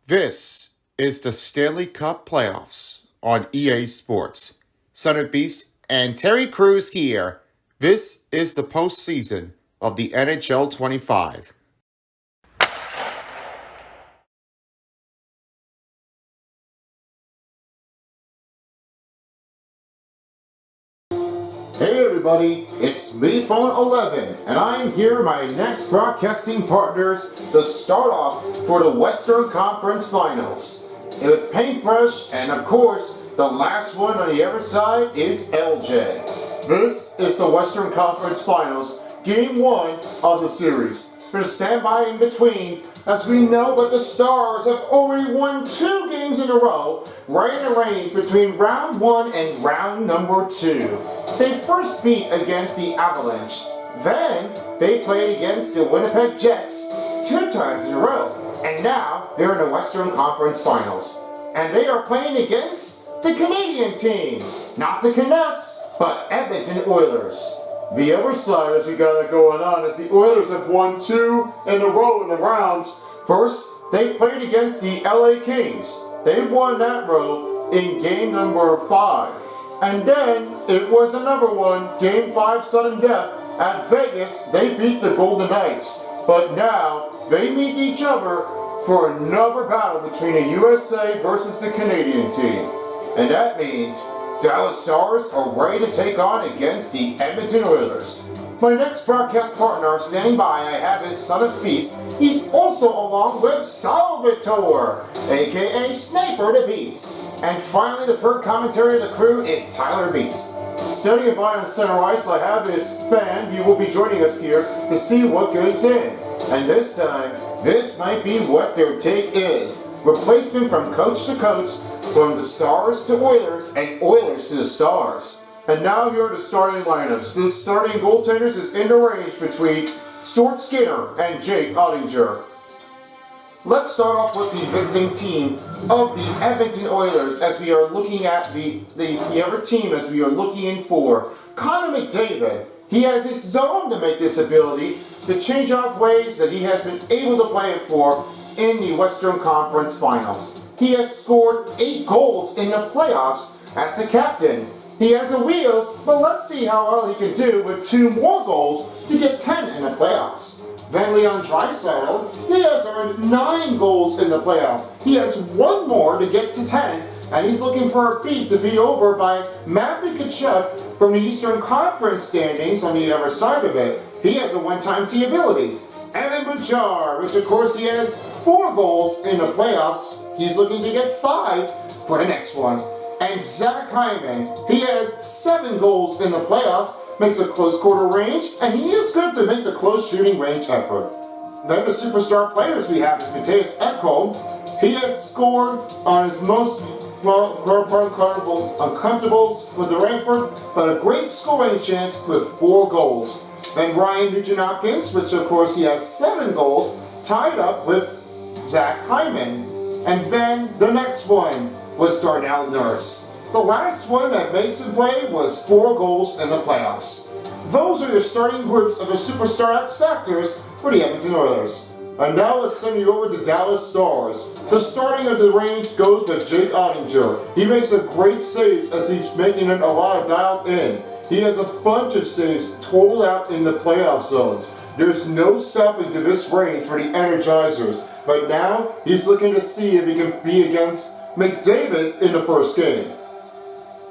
This is the Stanley Cup playoffs on EA Sports. Son of Beast and Terry Crews here. This is the postseason of the NHL 25. Hey everybody, it's me, Phone 11, and I'm here with my next broadcasting partners to start off for the Western Conference Finals. And with Paintbrush, and of course, the last one on the other side is LJ. This is the Western Conference Finals, Game 1 of the series. There's standby in between, as we know that the Stars have already won 2 games in a row, right in the range between round 1 and round number 2. They first beat against the Avalanche. Then, they played against the Winnipeg Jets 2 times in a row. And now, they're in the Western Conference Finals. And they are playing against the Canadian team. Not the Canucks, but Edmonton Oilers. The other side, as we got it going on, is the Oilers have won 2 in a row in the rounds. First, they played against the LA Kings. They won that row in game number 5. And then, it was another one, game 5 sudden death. At Vegas, they beat the Golden Knights. But now, they meet each other for another battle between the USA versus the Canadian team. And that means Dallas Stars are ready to take on against the Edmonton Oilers. My next broadcast partner standing by, I have his Son of Beast. He's also along with Salvatore, aka Sniper the Beast. And finally, the third commentary of the crew is Tyler Beast. Standing by on the center ice, I have his fan. He will be joining us here to see what goes in. And this time, this might be what their take is. Replacement from coach to coach, from the Stars to Oilers, and Oilers to the Stars. And now here are the starting lineups. The starting goaltenders is in the range between Stuart Skinner and Jake Ottinger. Let's start off with the visiting team of the Edmonton Oilers as we are looking at the other team as we are looking in for. Connor McDavid, he has his zone to make this ability to change off ways that he has been able to play it for in the Western Conference Finals. He has scored 8 goals in the playoffs as the captain. He has the wheels, but let's see how well he can do with 2 more goals to get 10 in the playoffs. Van Leon Draisaitl, he has earned 9 goals in the playoffs. He has 1 more to get to 10, and he's looking for a beat to be over by Matvey Tkachuk from the Eastern Conference standings on the other side of it. He has a one-time T ability. Evan Bouchard, which of course he has 4 goals in the playoffs. He's looking to get 5 for the next one. And Zach Hyman, he has 7 goals in the playoffs, makes a close quarter range, and he is good to make the close shooting range effort. Then the superstar players we have is Matthias Ekholm. He has scored on his most uncomfortables with the Rainford, but a great scoring chance with 4 goals. Then Ryan Nugent-Hopkins, which of course he has 7 goals, tied up with Zach Hyman. And then the next one was Darnell Nurse. The last one that made some play was 4 goals in the playoffs. Those are the starting groups of the Superstar X Factors for the Edmonton Oilers. And now let's send you over to Dallas Stars. The starting of the range goes with Jake Ottinger. He makes a great saves as he's making it a lot of dialed in. He has a bunch of saves totaled out in the playoff zones. There's no stopping to this range for the Energizers. But now, he's looking to see if he can be against McDavid in the first game.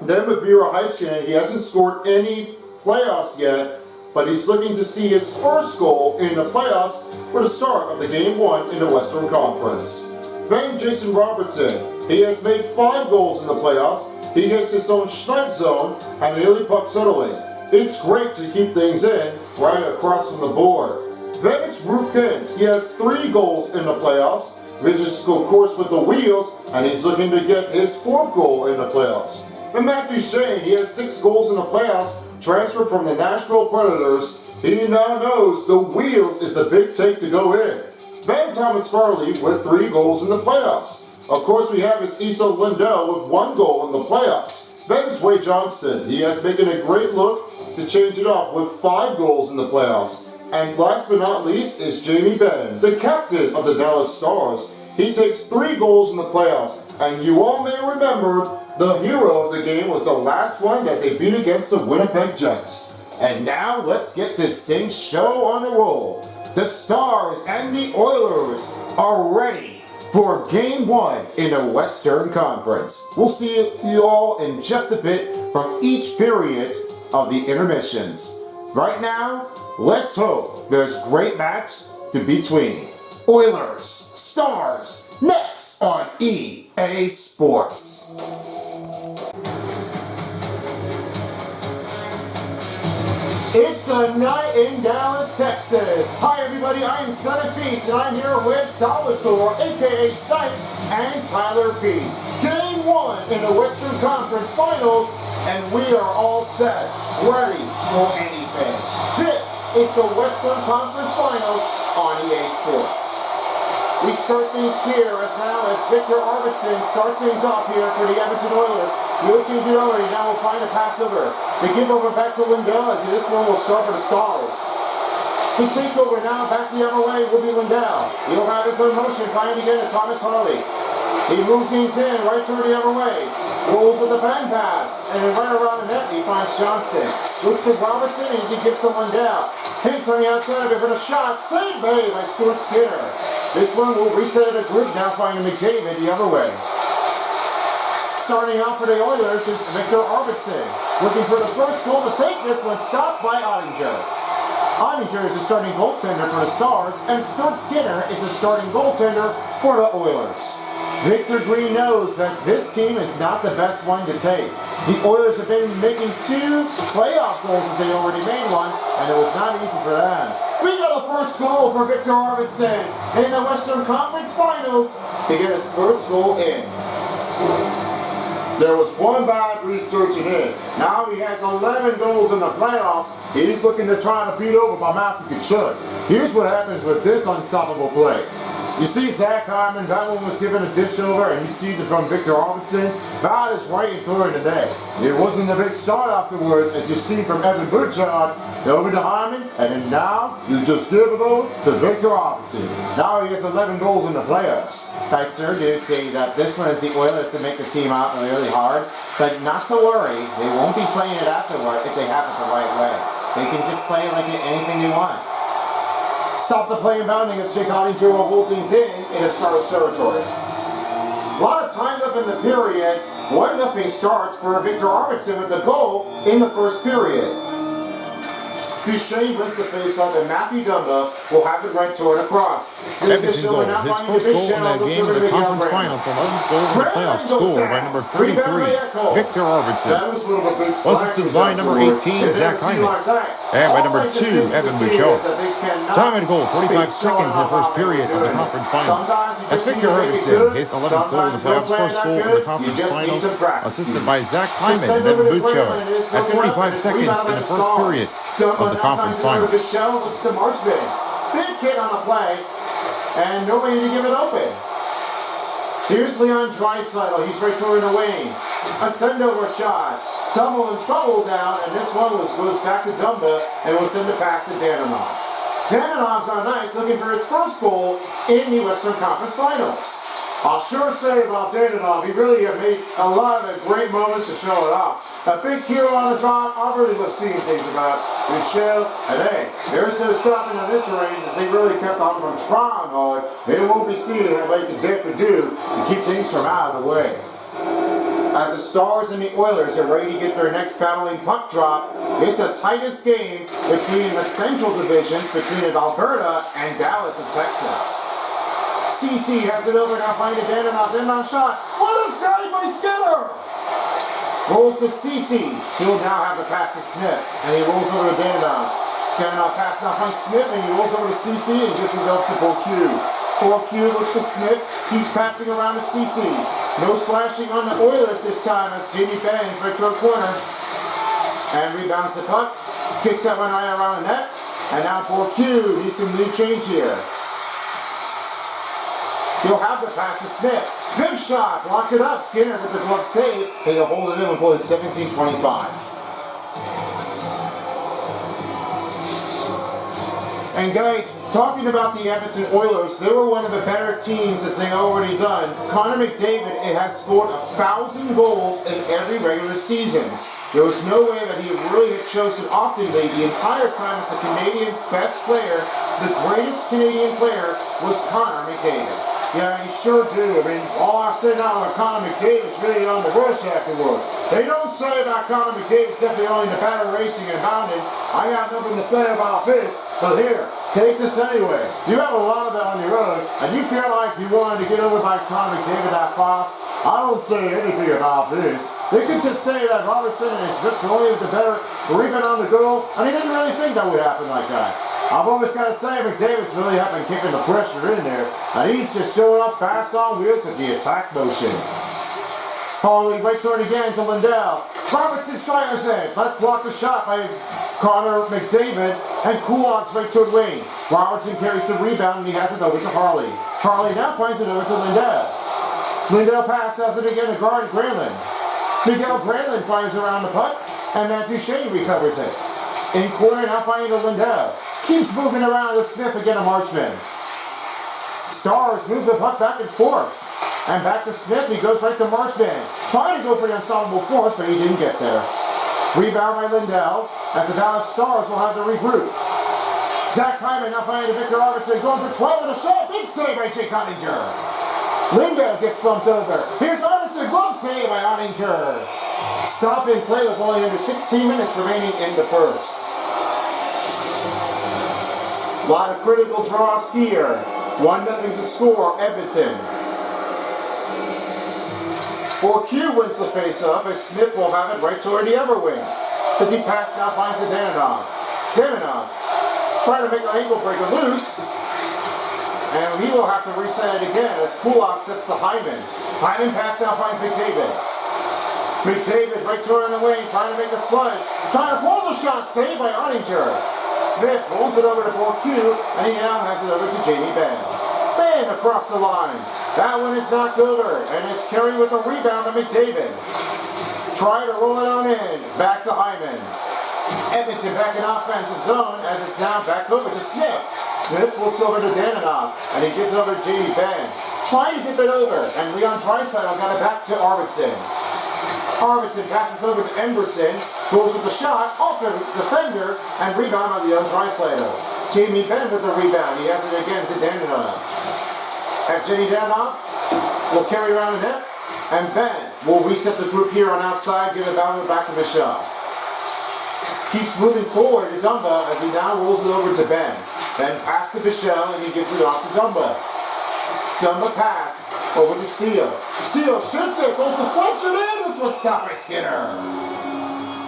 Then with Miro Heiskanen, he hasn't scored any playoffs yet, but he's looking to see his first goal in the playoffs for the start of the Game 1 in the Western Conference. Then Jason Robertson, he has made 5 goals in the playoffs. He hits his own snipe zone and nearly puck settling. It's great to keep things in right across from the board. Then it's Ruth Hintz. He has 3 goals in the playoffs, which is of course with the wheels, and he's looking to get his 4th goal in the playoffs. And Matthew Shane, he has 6 goals in the playoffs, transferred from the Nashville Predators. He now knows the wheels is the big take to go in. Then Thomas Farley with 3 goals in the playoffs. Of course, we have his Issa Lindell with 1 goal in the playoffs. Then it's Wade Johnston. He has making a great look to change it off with 5 goals in the playoffs. And last but not least is Jamie Benn, the captain of the Dallas Stars. he takes 3 goals in the playoffs. And you all may remember the hero of the game was the last one that they beat against the Winnipeg Jets. And now let's get this thing show on the roll. The Stars and the Oilers are ready for Game 1 in the Western Conference. We'll see you all in just a bit from each period of the intermissions. Right now, let's hope there's a great match to between Oilers, Stars, next on EA Sports. It's a night in Dallas, Texas. Hi everybody, I am Son of Peace and I'm here with Salvatore, aka Stipe, and Tyler Peace. Game 1 in the Western Conference Finals, and we are all set, ready for anything. This is the Western Conference Finals on EA Sports. We start things here as Victor Arvidsson starts things off here for the Edmonton Oilers. He'll change it over, and now we'll find a pass over. They give over back to Lindell, as this one will start for the Stars. The takeover now back the other way will be Lindell. He'll have his own motion, finding again to Thomas Harley. He moves things in right toward the other way. Rolls with the pen pass, and then right around the net he finds Johnson. Looks to Robertson and he gives to Lindell. Hints on the outside of it for the shot. Saved by Stuart Skinner. This one will reset the group, now finding McDavid the other way. Starting out for the Oilers is Victor Arvidsson. Looking for the first goal to take this one, stopped by Ottinger. Ottinger is the starting goaltender for the Stars, and Stuart Skinner is the starting goaltender for the Oilers. Victor Green knows that this team is not the best one to take. The Oilers have been making 2 playoff goals as they already made one, and it was not easy for them. We got a first goal for Victor Arvidsson in the Western Conference Finals to get his first goal in. There was one bad researching in. Now he has 11 goals in the playoffs. He's looking to try to beat over by Matthew Tkachuk. Here's what happens with this unstoppable play. You see Zach Hyman, that one was given a dish over, and you see from Victor Arvidsson, that is right into her today. It wasn't a big start afterwards, as you see from Evan Bouchard, over to Hyman, and then now you just give it over to Victor Arvidsson. Now he has 11 goals in the playoffs. I sure do see that this one is the Oilers to make the team out really hard, but not to worry, they won't be playing it afterward if they have it the right way. They can just play it like anything they want. Stop the play and bounding as Jake Ottinger will hold things in a Stars territory. A lot of time left in the period. 1-0 starts for Victor Arvidsson with the goal in the first period. Duchesne wins the face-off, and Matthew Dumba will have it right toward across. Edmonton goal, his first goal in that game of the conference finals, 11th goal in the playoff score by number 33, Victor Arvidsson. Assisted by number 18, Zach Hyman, and by number 2, Evan Bouchard. Time at goal, 45 seconds in the first period of the conference finals. That's Victor Arvidsson, his 11th goal in the playoffs, first goal in the conference finals, assisted by Zach Hyman and Evan Bouchard at 45 seconds in the first period of the conference finals. Looks to Marchman. Big hit on the play, and nobody to give it open. Here's Leon Draisaitl. He's right toward the wing. A send-over shot. Tumble and trouble down, and this one goes back to Dumba, and will send it past to Danilov. Danilov's on ice, looking for his first goal in the Western Conference Finals. I'll sure say about Danilov, he really have made a lot of great moments to show it off. A big hero on the drop, I really love seeing things about Michelle. And hey, there's no stopping on this range as they really kept on from trying hard. It won't be seen how they can dare to do to keep things from out of the way. As the Stars and the Oilers are ready to get their next battling puck drop, it's a tightest game between the Central Divisions between Alberta and Dallas of Texas. CC has it over now, finding Danilov, then on shot. What a save by Skinner! Rolls to CC. He will now have the pass to Smith, and he rolls over to Danilov. Danilov pass now finds Smith, and he rolls over to CC and gives it up to Bourque. Bourque looks to Smith, keeps passing around to CC. No slashing on the Oilers this time as Jamie bangs right to a corner. And rebounds the puck, kicks that one right around the net, and now Bourque needs some new change here. He'll have the pass to Smith. Smith shot, lock it up. Skinner with the glove save. And he'll hold it in before it's 17-25. And guys, Talking about the Edmonton Oilers, they were one of the better teams as they've already done. Connor McDavid has scored 1,000 goals in every regular seasons. There was no way that he really had chosen often the entire time that the Canadians' best player, the greatest Canadian player, was Connor McDavid. Yeah, he sure do. I mean, all I say now about Connor McDavid's really on the rush afterward. They don't say about Connor McDavid except for only the better racing and bounding. I got nothing to say about this, but here, take this anyway. You have a lot of it on your own, and you feel like you wanted to get over by Connor McDavid that fast. I don't say anything about this. They could just say that Robertson is just only the better rebound on the goal, and he didn't really think that would happen like that. I've always got to say, McDavid's really have been keeping the pressure in there, and he's just showing up fast on wheels with the attack motion. Harley right turn again to Lindell. Robertson fires in. Let's block the shot by Connor McDavid, and Kulak's right to wing. Robertson carries the rebound, and he has it over to Harley. Harley now finds it over to Lindell. Lindell passes it again to Granlund. Miguel Granlund fires around the puck, and Matt Duchene recovers it. In corner, now finding to Lindell. Keeps moving around with Smith again to Marchman. Stars move the puck back and forth. And back to Smith, he goes right to Marchman. Trying to go for the ensemble force, but he didn't get there. Rebound by Lindell, as the Dallas Stars will have to regroup. Zach Hyman now finding to Victor Arvidsson, going for 12 and a shot. Big save by Jake Ottinger. Lindell gets bumped over. Here's Arvidsson, glove save by Ottinger. Stop and play with only under 16 minutes remaining in the first. A lot of critical draws here. 1-0's the score, Edmonton. Q wins the face-off as Smith will have it right toward the other wing. The deep pass now finds the Danonov. Danonov trying to make an ankle breaker loose. And he will have to reset it again as Kulak sets the Hyman. Hyman pass now finds McDavid. McDavid right toward the wing, trying to make a slide. Trying to pull the shot, saved by Ottinger. Smith rolls it over to Q, and he now has it over to Jamie Benn. Benn across the line. That one is knocked over, and it's carried with a rebound to McDavid. Try to roll it on in. Back to Hyman. Edmonton back in offensive zone as it's now back over to Smith. Smith looks over to Danonov, and he gives it over to Jamie Benn. Trying to dip it over, and Leon Draisaitl got it back to Arvidsson. Arvidsson passes over to Emberson, goes with the shot, off the defender, and rebound on Leon Draisaitl. Jamie Benn with the rebound, he has it again to Danonov. Evgeny Danonov will carry around the net, and Benn will reset the group here on outside, give it back to Michel. Keeps moving forward to Dumba as he now rolls it over to Benn. Then pass to Michel, and he gives it off to Dumba. Dumba pass over to Steele. Steele shoots it, goes deflection in. This one's stopped by Skinner.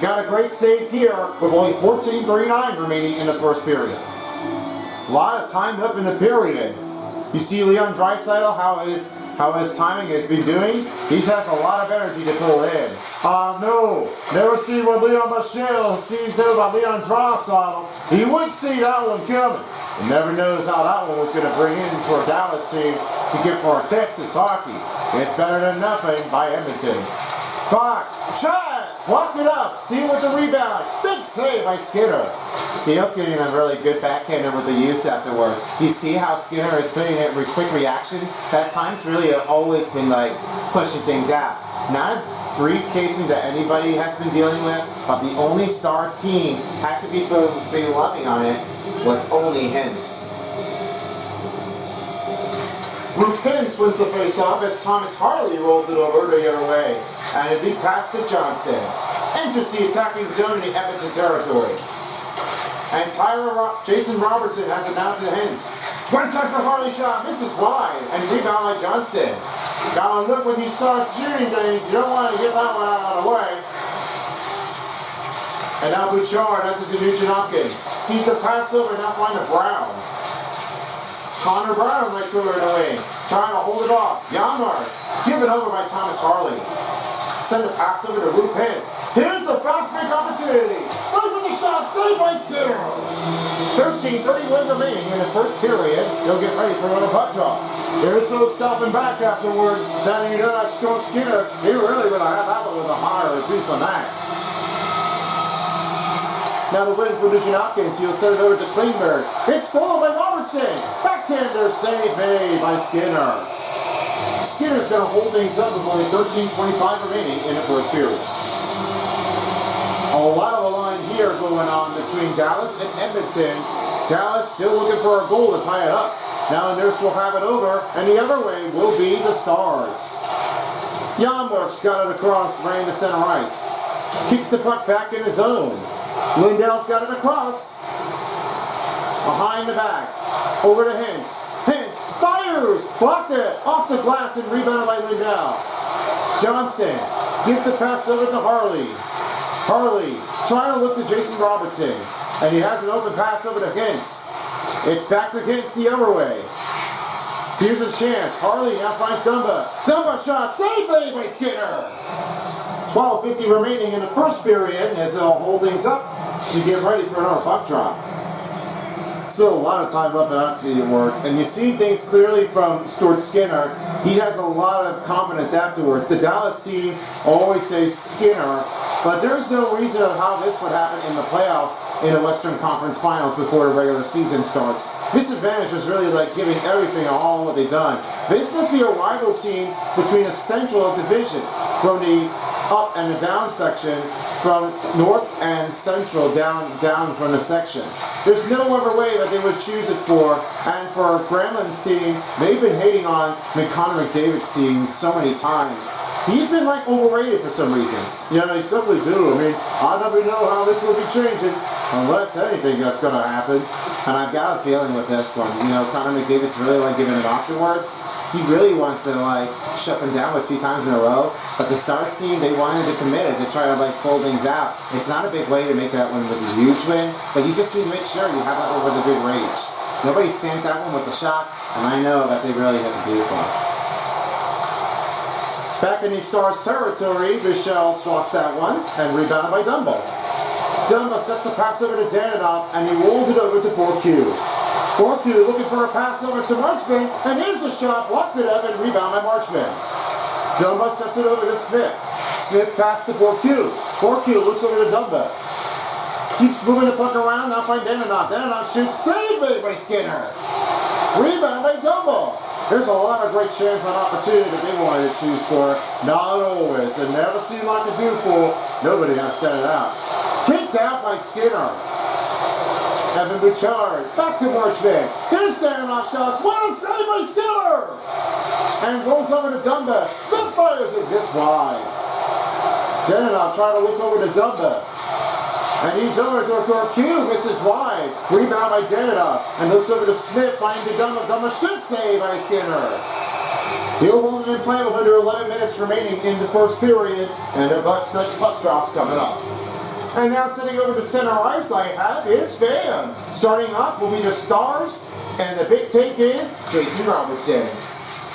Got a great save here with only 14:39 remaining in the first period. A lot of time left in the period. You see Leon Draisaitl, how his timing has been doing. He has a lot of energy to pull in. No, never see what Leon Michel sees there by Leon Draisaitl. He would see that one coming. He never knows how that one was going to bring in for a Dallas team to get for Texas hockey. It's better than nothing by Edmonton. Back, shot, blocked it up. Steele with the rebound. Big save by Skinner. Steele's getting a really good backhander with the use afterwards. You see how Skinner is putting it with quick reaction? That time's really always been like pushing things out. Not a briefcasing that anybody has been dealing with, but the only star team had to be loving on it was only Hintz. Luke Hintz wins the face-off as Thomas Harley rolls it over the other way. And a big pass to Johnston. Enters the attacking zone in the Edmonton territory. And Jason Robertson has it now to Hintz. One time for Harley shot, misses wide, and rebound by Johnston. Gotta look when you start shooting things, you don't want to get that one out of the way. And now Bouchard has it to Nugent Hopkins. Keep the pass over, now find a Brown. Connor Brown right to her in the wing. Trying to hold it off. Janmark. Given over by Thomas Harley. Send a pass over to Luke Hintz. Here's the fast break opportunity. Right with the shot. Saved by Skinner. 13:31 remaining in the first period. He'll get ready for another puck drop. There's no stopping back afterward. Then you know that Stuart Skinner, he really would have had that one with a higher piece on that. Now the win for Nugent Hopkins. He'll send it over to Klingberg. It's stolen by Robertson. Backhander save made by Skinner. Skinner's going to hold things up with only 13:25 remaining in the first period. A lot of a line here going on between Dallas and Edmonton. Dallas still looking for a goal to tie it up. Now Nurse will have it over, and the other way will be the Stars. Janmark's got it across, right into center ice. Kicks the puck back in his own. Lindell's got it across. Behind the back. Over to Hintz. Hintz fires! Blocked it! Off the glass and rebounded by Lindell. Johnston gives the pass over to Harley. Harley trying to look to Jason Robertson. And he has an open pass over to Hintz. It's back to Hintz the other way. Here's a chance. Harley now finds Dumba. Dumba shot. Save made by Skinner. 12:50 remaining in the first period as they'll hold things up to get ready for another puck drop. Still a lot of time up and out to it works. And you see things clearly from Stuart Skinner. He has a lot of confidence afterwards. The Dallas team always says Skinner, but there's no reason of how this would happen in the playoffs in the Western Conference Finals before the regular season starts. This advantage was really like giving everything all what they've done. This must be a rival team between a central division from the up and the down section, from north and central down from the section. There's no other way that they would choose it for. And for Gremlin's team, they've been hating on Connor McDavid's team so many times. He's been like overrated for some reasons. Yeah, they definitely do. I mean, I never know how this will be changing unless anything that's going to happen. And I've got a feeling with this one. You know, Connor McDavid's really like giving it afterwards. He really wants to like shut them down with 2 times in a row. But the Stars team, they wanted to commit it to try to like pull things out. It's not a big way to make that one with a huge win, but you just need to make sure you have that one with a good range. Nobody stands that one with the shot, and I know that they really have to do it for it. Back in the Stars territory, Michelle stalks that one and rebounded by Dumba. Dumba sets the pass over to Danilov and he rolls it over to Bourque. Bourque looking for a pass over to Marchman, and here's the shot, blocked it up and rebounded by Marchman. Dumba sets it over to Smith. Smith pass to Bourque. Bourque looks over to Dumba. Keeps moving the puck around, now find Danilov. Danilov shoots, save made by Skinner. Rebound by Dumba. There's a lot of great chance on opportunity that they wanted to choose for. Not always. It never seemed like a beautiful. Nobody has set it out. Kicked out by Skinner. Evan Bouchard. Back to Marchman. Here's Danilov shots. What a save by Skinner! And rolls over to Dumba. Smith fires it this wide. Danilov trying to look over to Dumba. And he's over to Bourque, misses wide. Rebound by Danilov. And looks over to Smith, finds the Dumba. Dumba should save by Skinner. He'll hold it in play with under 11 minutes remaining in the first period. And the Bucks' next puck drop's coming up. And now sitting over to center ice, I have is Pham. Starting off will be the Stars. And the big take is Jason Robertson.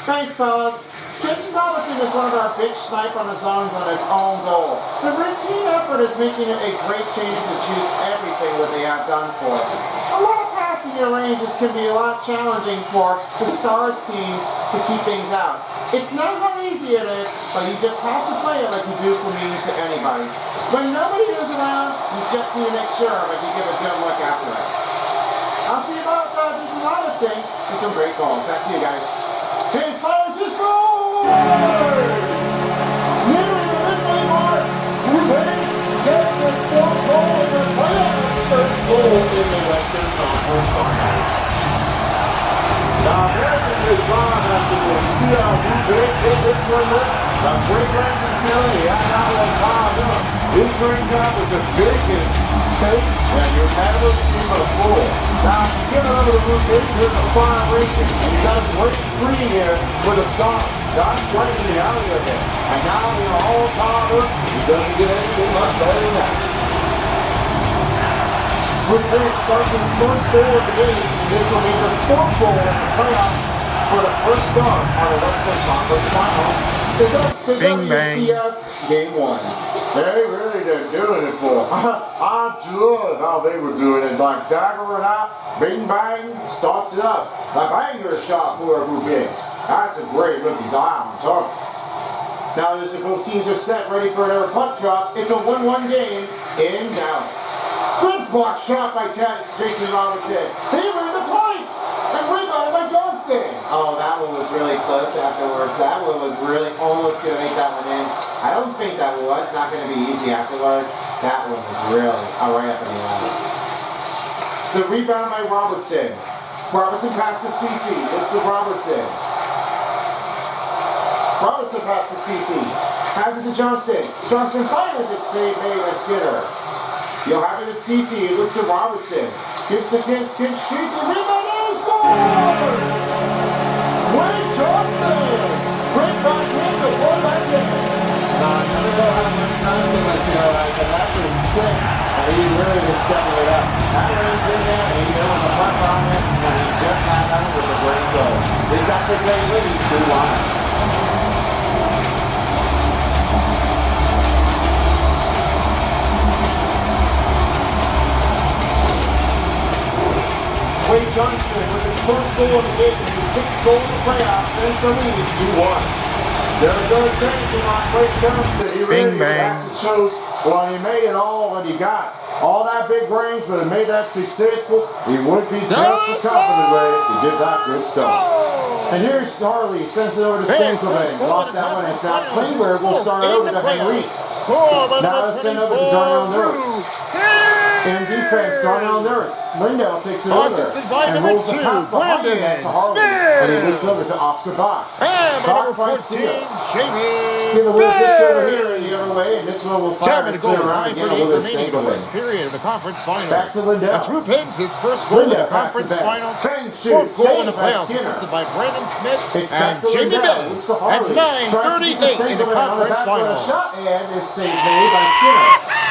Thanks, fellas. Jason Robertson is one of our big snipe on the zones on his own goal. The routine effort is making it a great change to choose everything what they have done for. A lot of passing arrangements can be a lot challenging for the Stars team to keep things out. It's not how easy it is, but you just have to play it like you do for me to anybody. When nobody is around, you just need to make sure that you give a good look after it. I'll see you about Jason Robertson and some great goals. Back to you guys. Hintz fires his goal! Nearing the midway mark, Hintz gets his 4th goal in the playoffs, first goal in the Western Conference Finals. Now there's a good run afterwards. You see how Hintz hit this one with a great ranking feeling. He had that one tied up. This ring cap is the biggest take that you've ever seen before. Now, to get another look into the fire racing, and you got a great screen here with a star. That's right in the alley of it. And now they are all tied up. He doesn't get anything much better than that. With Hintz starts his first goal of the game. This will be the 4th goal of the playoffs for the first start on the Western Conference Finals. The WCF Game 1. They really didn't do it for. I love how they were doing it. Like daggering out, bing bang, starts it up. The banger shot for Hintz. That's a great rookie die on targets. Now as both teams are set, ready for another puck drop, it's a 1-1 game in Dallas. Good block shot by Jason Robertson. He ran the point and rebounded by Johnston. Oh, that one was really close afterwards. That one was really almost going to make that one in. I don't think that was not going to be easy afterward. That one was really right up in the alley. The rebound by Robertson. Robertson passed to CC. Looks to Robertson. Robertson passed to CC. Has it to Johnston. Johnston fires it. Save made by Skinner. You'll have it to CC. It looks to Robertson. Gives to Kins. Kins shoots and rebound and scores! Wade Johnson! Great back in to pull back in. Now, I never know how Wade Johnson went to but that's his 6. And he's really been stepping it up. That range in there, and there was a puck on it, and he just had that with a great goal. They got the great lead 2-1. Wade Johnston with his first goal of the game and his 6th goal in the playoffs sends the lead 2-1. There's our change from Wade Johnston. He really actually shows he made it all what he got. All that big range, but he made that successful. He would be just the top of the way if he did that good stuff. And here's Harley, sends it over to Stanley. Lost that one. It's now Klingberg will start over to Henry. Now it's sent over to Darnell Nurse. In defense, Darnell Nurse. Lindell takes it over and rolls the pass behind the net to Harley. And he looks over to Oscar Bach. Bach finds Steele. Give a little dish over here and the other way, and this one will fire it clear around again. A little bit stable in. First period of the conference finals. Back to Lindell. That's Drew Penn's his first goal in the conference finals. Fourth goal in the playoffs, assisted by Brandon Smith and Jamie Milton at 9:38 in the conference finals. And is saved made by Skinner.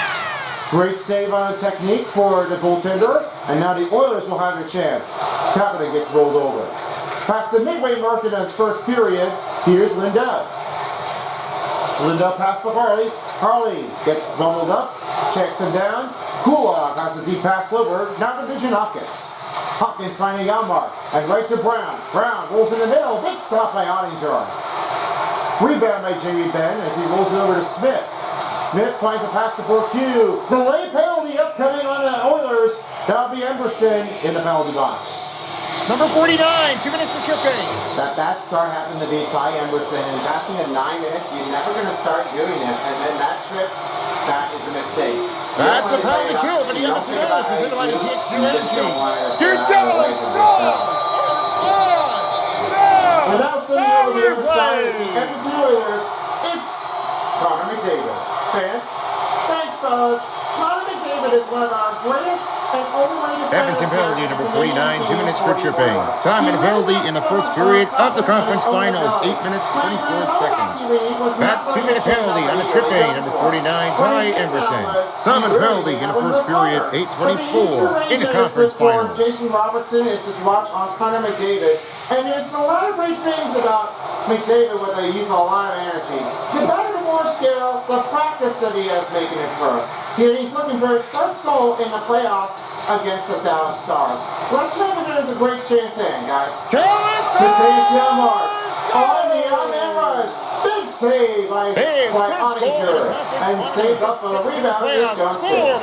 Great save on a technique for the goaltender, and now the Oilers will have their chance. Kapanen gets rolled over. Past the midway mark in his first period, here's Lindell. Lindell pass to Harley. Harley gets bubbled up, checked him down. Kulak has a deep pass over. Now to Dijon Hopkins. Hopkins finding Elmar, and right to Brown. Brown rolls in the middle. Big stop by Ottinger. Rebound by Jamie Benn as he rolls it over to Smith. Smith finds a pass to Bourque. Delay penalty upcoming on the Oilers. That'll be Emberson in the penalty box. Number 49, 2 minutes for tripping. That bad start happened to be Ty Emberson, and passing at 9 minutes, you're never going to start doing this. And then that trip, that is a mistake. That's a penalty kill for the Edmonton Oilers, presented by the TXU Energy. Your Dallas Stars! And now sitting over the other side is the Edmonton Oilers. It's Connor McDavid. Thanks, fellas. Connor McDavid is one of our greatest and overrated players. Edmonton penalty number 49, 2 minutes for tripping. Time and a penalty in the first period of the conference finals, 8 minutes, 24 seconds. That's 2-minute penalty on the tripping, number 49, Ty Emberson. Time and a penalty in the first period, 8:24 in the conference finals. Jason Robertson is to watch on Connor McDavid. And there's a lot of great things about McDavid when they use a lot of energy. The better, the more skill, the practice that he has making it for. He's looking for his first goal in the playoffs against the Dallas Stars. Let's make it there's a great chance in, guys. Dallas Stars! On the on-man rush. Big save by Ottinger. And saves up for the rebound. Here's Johnston.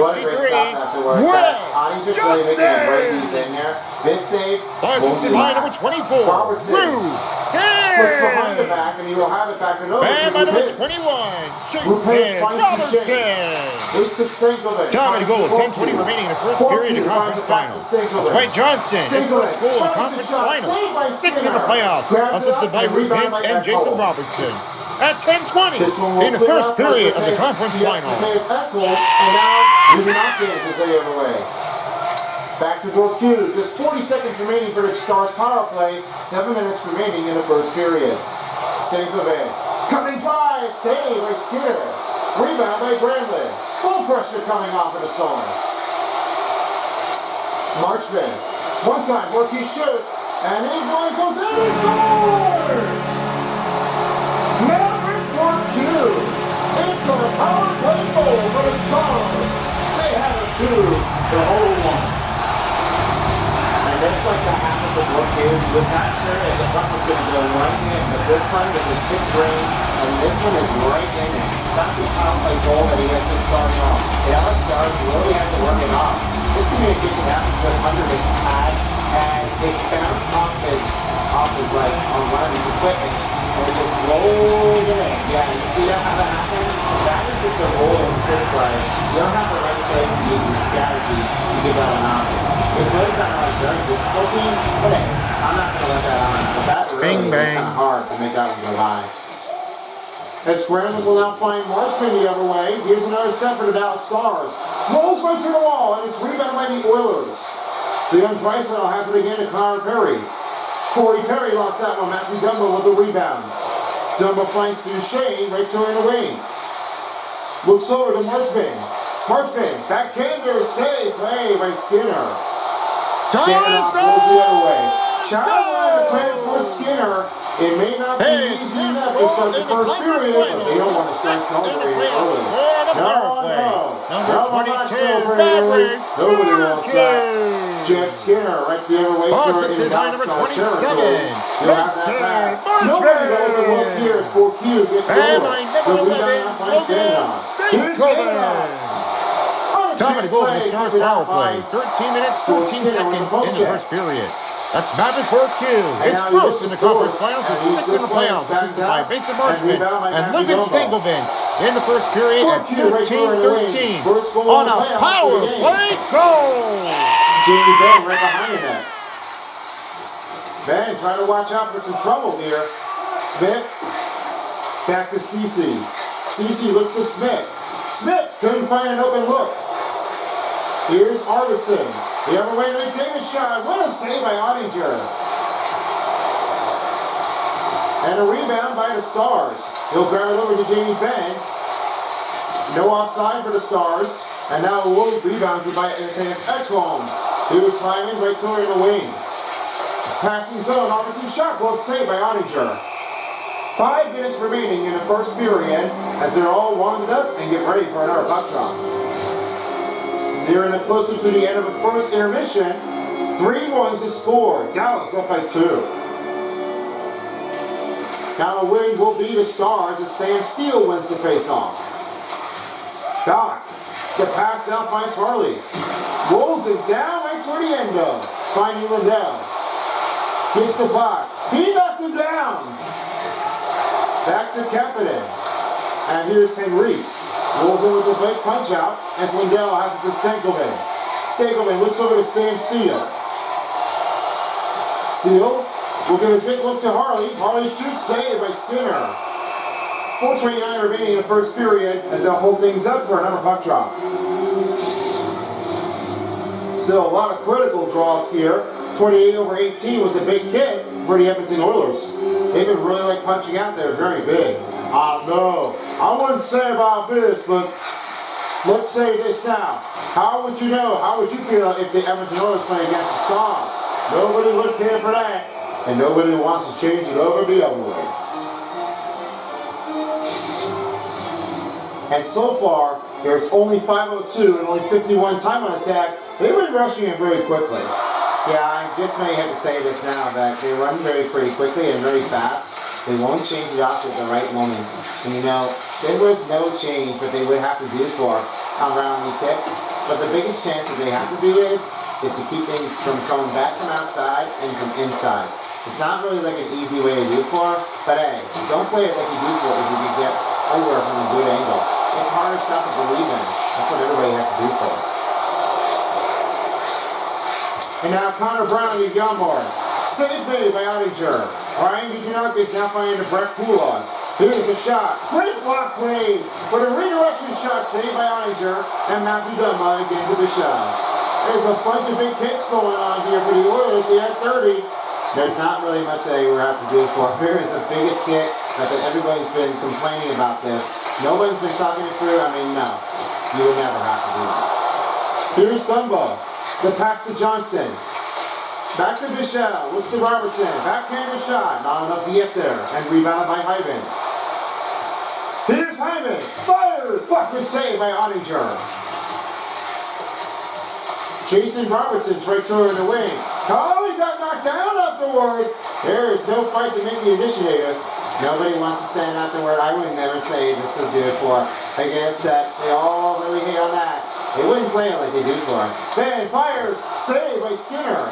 What a great stop afterwards. Ottinger's really making a great piece in there. Big save. Assisted by number 24. Robertson. Slips behind the back, and he will have it back and over to by number 21. Jason Robertson. Time and a goal. 10:20 remaining in the first period of the conference finals. It's Wade Johnson. His first goal in the conference finals. 6 in the playoffs. Assisted by Drew Pence and Jason Robertson. At 10:20 in the first period of the conference finals. And now Ruben Hopkins is the other way. Back to Bourque. Just 40 seconds remaining for the Stars power play. 7 minutes remaining in the first period. Stankovic coming by. Save by Skinner. Rebound by Brandley. Full pressure coming off of the Stars. Marchman. One time, Bourque shoots. And he goes in and scores! Maverick Bourque. It's a power play goal for the Stars. They have a 2 to hold 1. And just like that happens at Bourque, was not sure if the puck was going to go right in, but this one was a tip range, and and this one is right in it. That's a power play goal that he has been starting off. The Dallas Stars really had to work it off. This communication happens with under his pad, and it bounced off his like on one of his equipment, and it just rolled in. Yeah, you see that how that happened? That is just a rolling tip play. You don't have the right choice to use the strategy to give that an option. It's really kind of like very difficulty, but hey, I'm not going to let that on. But that really was kind of hard to make that one go by. And Scramble will now find Marchman the other way. Here's another set for the Dallas Stars. Rolls right to the wall, and it's rebounded by the Oilers. Leon Draisaitl has it again to Connor Perry. Corey Perry lost that one. Matthew Dumbo with the rebound. Dumbo finds Duchesne right to her in the wing. Looks over to Marchman. Marchman, backhander, save, play by Skinner. Standoff goes the other way. Child credit for Skinner. It may not be easy enough to start the first period, but they don't want to start celebrating early. No. Number 22, Maverick. Nobody wants that. Jeff Skinner right the other way. Assisted by number 27. Nobody knows the look here as Q gets over. The rebound finds Stanley. Here's Stanley. Time to go in the Stars power play. 13 minutes, 14 seconds in the first period. That's Maverick Q. It's first in the conference finals and sixth in the playoffs, assisted by Mason Marchman and Logan Stankoven in the first period at 13-13 on a power play goal. Jamie Benn right behind the net. Ben trying to watch out for some trouble here. Smith back to Cece. Cece looks to Smith. Smith couldn't find an open look. Here's Arvidsson. The other way to take a shot. What a save by Ottinger. And a rebound by the Stars. He'll grab it over to Jamie Benn. No offside for the Stars. And now a little rebounds by Matthias Ekholm. Here's Hyman right to her in the wing. Passing zone. Arvidsson shot. Glove save by Ottinger. 5 minutes remaining in the first period as they're all warmed up and get ready for another puck drop. They're in a closer to the end of the first intermission. 3-1 to score. Dallas up by 2. Now the win will be the Stars as Sam Steele wins the face-off. Doc, the pass down finds Harley. Rolls it down right toward the end though. Finding Lindell. Gets the block. He knocked him down. Back to Kapanen. And here's Henry. Rolls in with the big punch out as Lindell has it to Stankoven. Stankoven looks over to Sam Steele. Steele will give a big look to Harley. Harley shoots, saved by Skinner. 4:29 remaining in the first period as they'll hold things up for another puck drop. Still a lot of critical draws here. 28/18 was a big hit for the Edmonton Oilers. They've been really like punching out there, very big. No, I wouldn't say about this, but let's say this now. How would you know? How would you feel if the Edmonton Oilers play against the Stars? Nobody would care for that, and nobody wants to change it over the other way. And so far, there's only 5:02 and only 51 time on attack. They've been rushing it very quickly. Yeah, I just may have to say this now, that they run pretty quickly and very fast. They won't change it off at the right moment. And you know, there was no change what they would have to do for a roundly tip. But the biggest chance that they have to do is to keep things from coming back from outside and from inside. It's not really like an easy way to do for, but hey, don't play it like you do for if you can get over from a good angle. It's harder stuff to believe in. That's what everybody has to do for. And now Connor Brown and Gilmore. Save made by Ottinger. Ryan Gujinok is now finding to Brett Kulak. Here's the shot. Great block play. But a redirection shot saved by Ottinger. And Matthew Dunbar again to the shot. There's a bunch of big hits going on here for the Oilers. They had 30. There's not really much they will have to do for. Here is the biggest hit that everybody's been complaining about this. Nobody's been talking it through. I mean, no. You will never have to do that. Here's Dunbar. The pass to Johnston. Back to Bichelle. Looks to Robertson. Backhander shot. Not enough to get there. And rebounded by Hyman. Here's Hyman. Fires. Blocker save by Ottinger. Jason Robertson's right to her in the wing. Oh, he got knocked down afterward. There is no fight to make the initiative. Nobody wants to stand afterward. I would never say this is good for. I guess that they all really hate on that. They wouldn't play it like they do for. Ben fires, save by Skinner.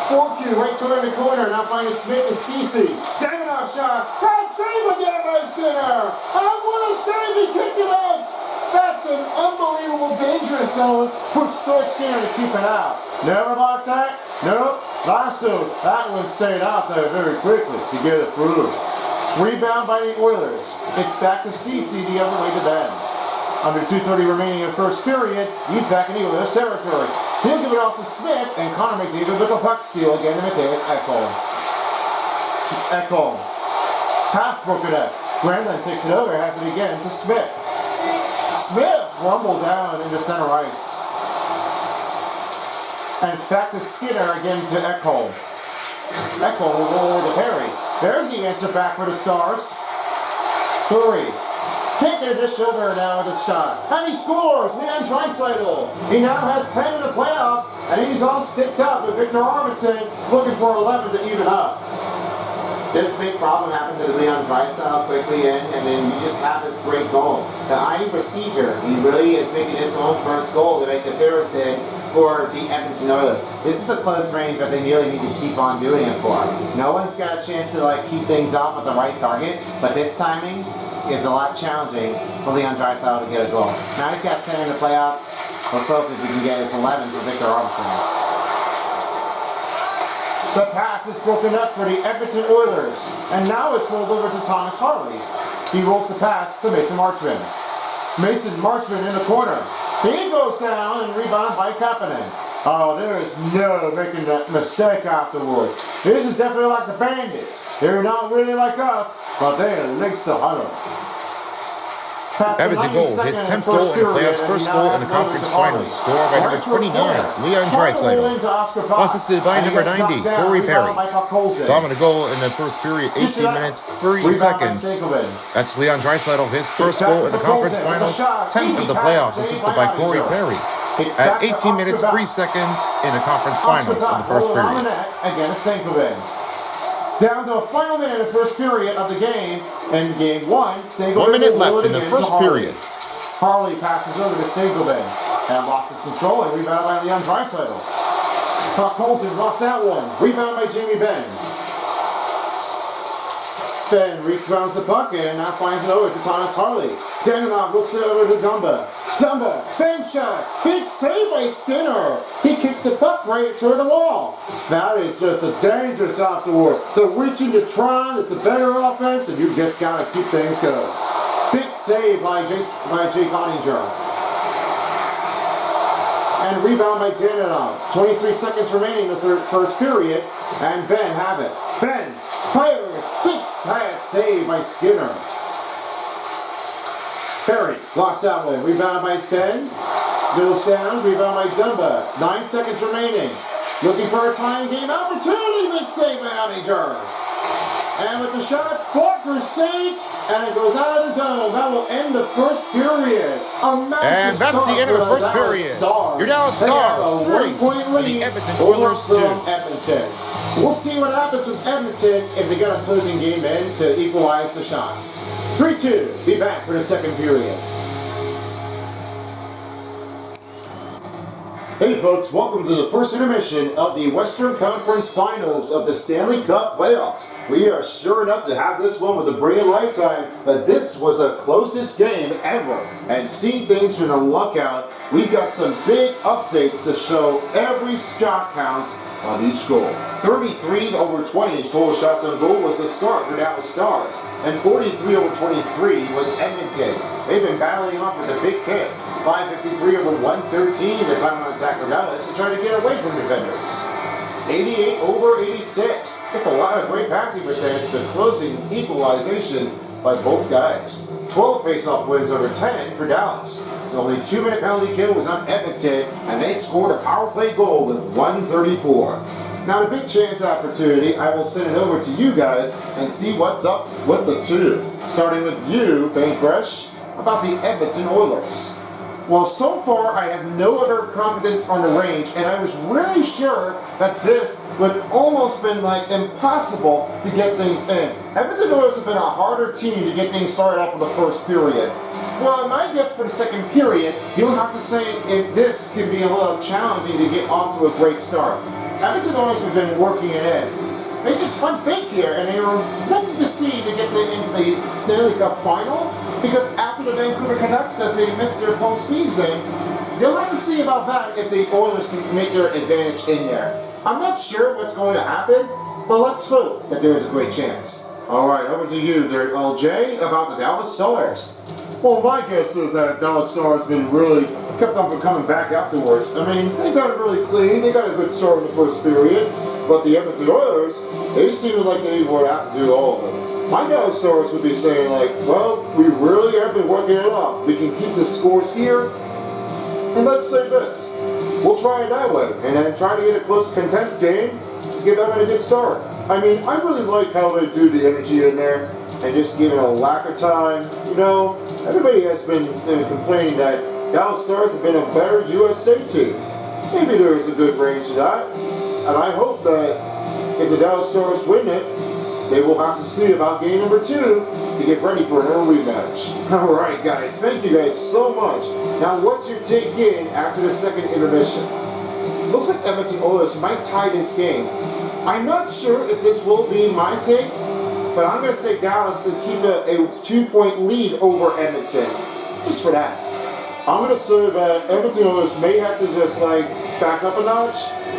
4Q right toward the corner, now finding Smith to CC. Daminoff shot, bad save again by Skinner. And what a save, he kicked it out. That's an unbelievable dangerous zone for Stuart Skinner to keep it out. Never like that? Nope. Last two, that one stayed out there very quickly to get it through. Rebound by the Oilers. It's back to CC the other way to Ben. Under 2:30 remaining in the first period, he's back in the Oilers territory. He'll give it off to Smith, and Connor McDavid with a puck steal again to Matthias Ekholm. Ekholm. Pass broken up. Granlund takes it over, has it again to Smith. Smith rumbled down into center ice. And it's back to Skinner again to Ekholm. Ekholm will roll over to Perry. There's the answer back for the Stars. Curry. Can't get a dish over now with his shot. And he scores! Leon Draisaitl. He now has 10 in the playoffs, and he's all sticked up with Victor Arvidsson looking for 11 to even up. This big problem happened to Leon Draisaitl quickly in, and then you just have this great goal. The eyeing procedure, he really is making his own first goal to make the difference in for the Edmonton Oilers. This is the close range that they really need to keep on doing it for. No one's got a chance to keep things off at the right target, but this timing is a lot challenging for Leon Draisaitl to get a goal. Now he's got 10 in the playoffs. Let's hope if we can get his 11 for Victor Arvidsson. The pass is broken up for the Edmonton Oilers, and now it's rolled over to Thomas Harley. He rolls the pass to Mason Marchment. Mason Marchment in the corner. He goes down and rebounded by Kapanen. Oh, there is no making that mistake afterwards. This is definitely like the Bandits. They're not really like us, but they are links to hunt them. Edmonton goal, his 10th goal in the playoffs, first goal in the conference finals, scored by number 29, Leon Draisaitl. Assisted by number 90, Corey Perry. Saw him in a goal in the first period, 18 minutes, 30 seconds. That's Leon Draisaitl, his first goal in the conference finals, 10th of the playoffs, assisted by Corey Perry. At 18 minutes, 3 seconds in the conference finals in the first period. Again, Stankovic. Down to a final minute of the first period of the game. In game one, Stankovic 1 minute left in the first period. Harley passes over to Stankovic and lost his control and rebounded by Leon Draisaitl. Puck Colson lost that one. Rebound by Jamie Benn. Ben rebounds the puck and now finds it over to Thomas Harley. Danilov looks it over to Dumba. Dumba, Ben shot, big save by Skinner. He kicks the puck right toward the wall. That is just a dangerous afterward. The reaching to try, it's a better offense, and you just gotta keep things going. Big save by Jake Ottinger. And rebound by Danilov. 23 seconds remaining in the first period, and Ben have it. Ben fires, big save by Skinner. Perry lost that one. Rebound by Ben. Goes down. Rebound by Dumba. 9 seconds remaining. Looking for a tying game opportunity. Big save by Ottinger. And with the shot, Walker saved, and it goes out of the zone. That will end the first period. And that's the end of the first period. Your Dallas Stars 3, the Edmonton Oilers 2. Edmonton. We'll see what happens with Edmonton if they get a closing game in to equalize the shots. 3-2. Be back for the second period. Hey folks, welcome to the first intermission of the Western Conference Finals of the Stanley Cup Playoffs. We are sure enough to have this one with a brilliant lifetime, but this was the closest game ever. And seeing things from the lookout, we've got some big updates to show every shot counts on each goal. 33/20 total shots on goal was the start for Dallas Stars, and 43/23 was Edmonton. They've been battling off with a big hit. 553/113 the time on attack for Dallas to try to get away from defenders. 88/86. It's a lot of great passing percentage, the closing equalization by both guys. 12 face-off wins over 10 for Dallas. The only 2-minute penalty kill was on Edmonton, and they scored a power play goal with 1:34. Now the big chance opportunity, I will send it over to you guys and see what's up with the two. Starting with you, Paintbrush, about the Edmonton Oilers. Well, so far I have no other confidence on the range, and I was really sure that this would almost been like impossible to get things in. Edmonton Oilers have been a harder team to get things started off in the first period. Well, my guess for the second period, you'll have to say if this can be a little challenging to get off to a great start. Edmonton Oilers have been working it in. They just went big here, and they were looking to see to get into the Stanley Cup final, because after the Vancouver Canucks, as they missed their postseason, they'll have to see about that if the Oilers can make their advantage in there. I'm not sure what's going to happen, but let's hope that there is a great chance. All right, over to you there, LJ, about the Dallas Stars. Well, my guess is that Dallas Stars have been really kept on from coming back afterwards. I mean, they got it really clean. They got a good start in the first period. But the Edmonton Oilers, they seemed like they would have to do all of them. My Dallas Stars would be saying like, well, we really have been working it off. We can keep the scores here. And let's say this. We'll try it that way. And then try to get a close, condensed game to give them a good start. I mean, I really like how they do the energy in there and just give it a lack of time. You know, everybody has been complaining that Dallas Stars have been a better USA team. Maybe there is a good range to that. And I hope that if the Dallas Stars win it, they will have to see about game number 2 to get ready for an early match. Alright guys, thank you guys so much. Now what's your take in after the second intermission? Looks like Edmonton Oilers might tie this game. I'm not sure if this will be my take, but I'm going to say Dallas to keep a 2-point lead over Edmonton. Just for that. I'm going to say that Edmonton Oilers may have to just like back up a notch.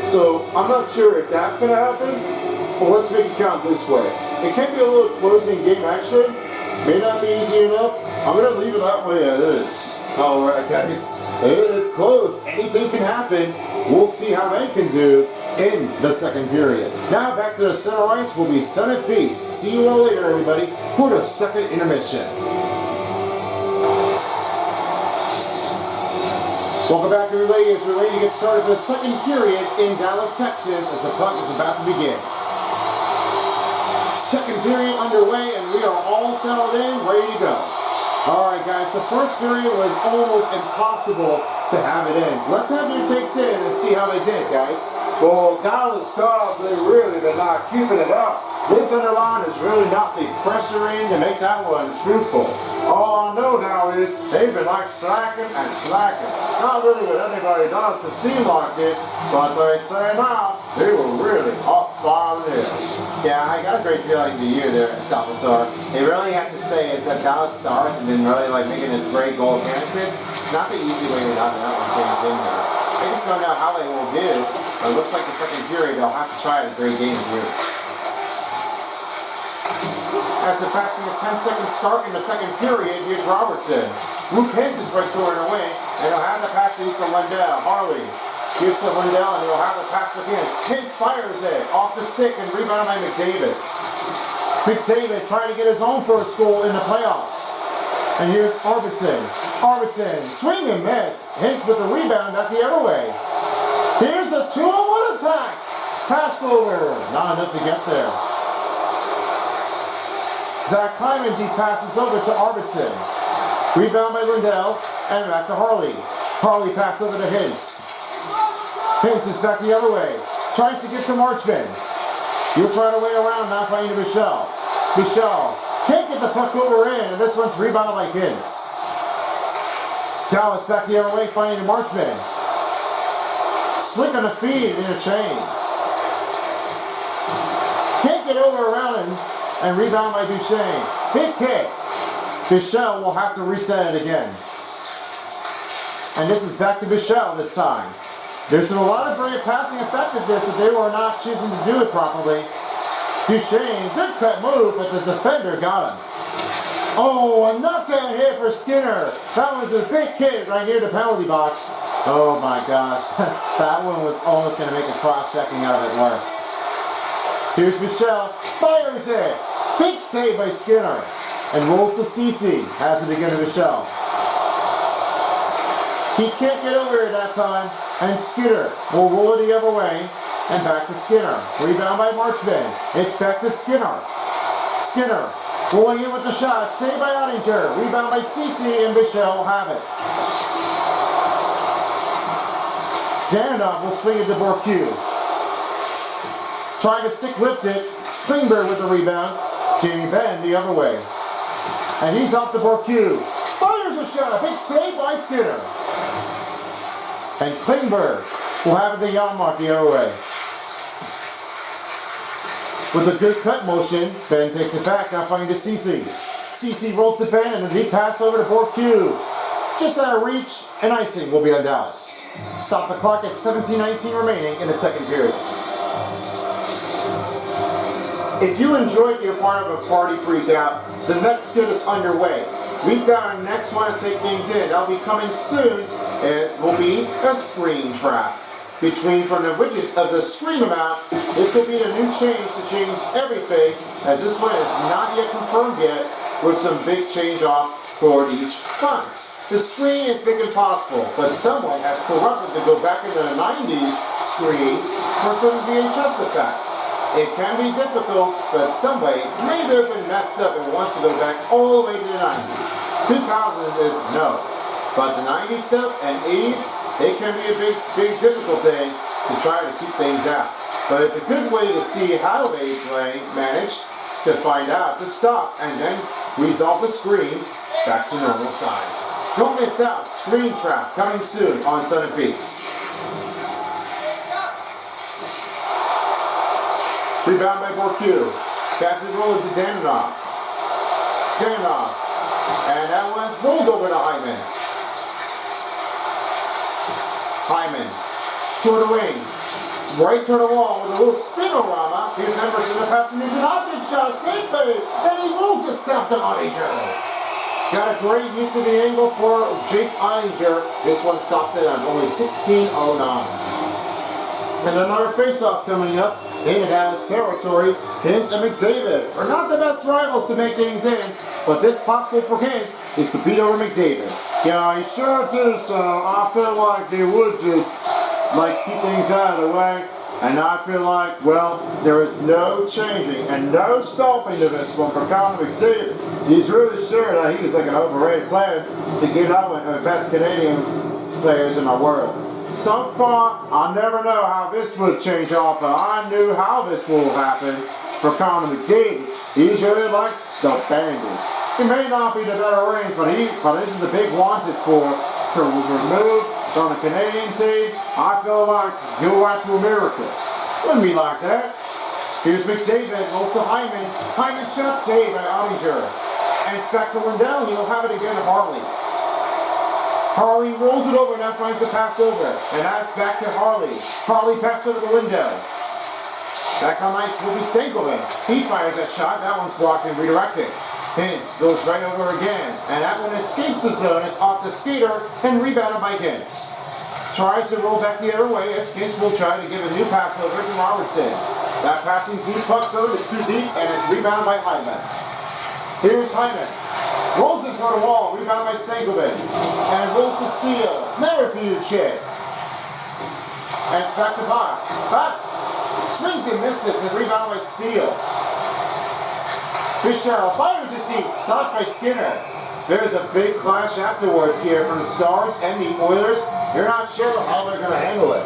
So I'm not sure if that's going to happen. But let's make it count this way. It can be a little closing game action. May not be easy enough. I'm going to leave it that way as it is. Alright guys. It's close. Anything can happen. We'll see how they can do in the second period. Now back to the center ice will be center piece. See you all later everybody for the second intermission. Welcome back everybody as we're ready to get started for the second period in Dallas, Texas as the puck is about to begin. Second period underway and we are all settled in, ready to go. Alright guys, the first period was almost impossible to have it in. Let's have your takes in and see how they did, guys. Well, Dallas Stars, they really did not keeping it up. This underline is really not the pressure in to make that one truthful. All I know now is they've been like slacking and slacking. Not really what anybody does to seem like this, but they say now they were really up firing it. Yeah, I got a great feeling to you there, Salvatore. They really have to say is that Dallas Stars have been really like making this great goal appearances. It's not the easy way to have that one change in there. I just don't know how they will do. But it looks like the second period they'll have to try a great game here. As they're passing a 10-second start in the second period, here's Robertson. Luke Hens is right toward the wing, and he'll have the pass to Lindell. Harley gives to Lindell, and he'll have the pass to Hens. Hens fires it off the stick and rebounded by McDavid. McDavid trying to get his own first goal in the playoffs. And here's Arvidsson. Arvidsson, swing and miss. Hens with the rebound back the other way. Here's the 2-on-1 attack. Passed over. Not enough to get there. Zach Hyman deep passes over to Arvidsson. Rebound by Lindell, and back to Harley. Harley pass over to Hintz. Hintz is back the other way. Tries to get to Marchman. He'll try to way around, now finding Bichelle. Bichelle can't get the puck over in, and this one's rebounded by Hintz. Dallas back the other way, finding Marchman. Slick on the feed in a chain. Can't get over around him. And rebound by Duchesne. Big kick. Bichelle will have to reset it again. And this is back to Bichelle this time. There's been a lot of brilliant passing effectiveness that they were not choosing to do it properly. Duchesne, good cut move, but the defender got him. Oh, a knockdown hit for Skinner. That was a big hit right near the penalty box. Oh my gosh. That one was almost going to make a cross-checking out of it worse. Here's Bichelle. Fires it. Big save by Skinner. And rolls to Cece. Has it again to Bichelle. He can't get over it that time. And Skinner will roll it the other way. And back to Skinner. Rebound by Marchman. It's back to Skinner. Skinner Rolling in with the shot. Saved by Ottinger. Rebound by Cece, and Michelle will have it. Danonov will swing it to Bourque. Trying to stick lift it. Klingberg with the rebound. Jamie Benn the other way. And he's off the Bourque. Fires a shot. Big save by Skinner. And Klingberg will have it the yacht mark the other way. With a good cut motion, Ben takes it back, now finding to Cece. Cece rolls to Ben and a deep pass over to Bourque. Just out of reach, and icing will be on Dallas. Stop the clock at 17:19 remaining in the second period. If you enjoyed being part of a party freak out, the next skit is underway. We've got our next one to take things in. That'll be coming soon. It will be a screen trap. Between from the widgets of the screen amount, this will be a new change to change everything, as this one is not yet confirmed yet, with some big change off for each fonts. The screen is big and possible, but someone has corrupted to go back into the 90s screen for some VHS effect. It can be difficult, but somebody may have been messed up and wants to go back all the way to the 90s. 2000s is no. But the 90s stuff and 80s, it can be a big difficult thing to try to keep things out. But it's a good way to see how they manage to find out to stop and then resolve the screen back to normal size. Don't miss out. Screen Trap coming soon on Sun and Peace. Rebound by Bourque. Pass it rolled to Danonov. Danonov. And that one's rolled over to Hyman. Hyman. To the wing. Right to the wall with a little spinorama. Here's Emerson to pass to Nugent. Optic shot. Safe bait. And he moves a step to Ottinger. Got a great use of the angle for Jake Ottinger. This one stops it on only 16:09. And another face-off coming up in Dallas territory. Hintz and McDavid are not the best rivals to make things in, but this possible for Hintz is to beat over McDavid. Yeah, he sure do, so I feel like they would just keep things out of the way. And I feel like, well, there is no changing and no stopping to this one for Connor McDavid. He's really sure that he is like an overrated player to get up with the best Canadian players in the world. So far, I never know how this would change off, but I knew how this will happen for Connor McDavid. He's really like the bandit. He may not be the better range, but this is the big wanted for to remove from the Canadian team. I feel like he'll right to America. Wouldn't be like that. Here's McDavid, rolls to Hyman. Hyman shot saved by Ottinger. And it's back to Lindell. He'll have it again to Harley. Harley rolls it over and now finds the pass over. And that's back to Harley. Harley passes over to Lindell. Back on ice will be Stanley. He fires that shot. That one's blocked and redirected. Hintz goes right over again. And that one escapes the zone. It's off the skater and rebounded by Hintz. Tries to roll back the other way as Hintz will try to give a new pass over to Robertson. That passing deep puck zone is too deep and it's rebounded by Hyman. Here's Hyman. Rolls into the wall, rebounded by Stankovic. And rolls to steal. Never huge hit. And it's back to Bach. Bach swings and misses and rebounded by Steele. Michelle fires it deep, stopped by Skinner. There's a big clash afterwards here from the Stars and the Oilers. You're not sure how they're going to handle it.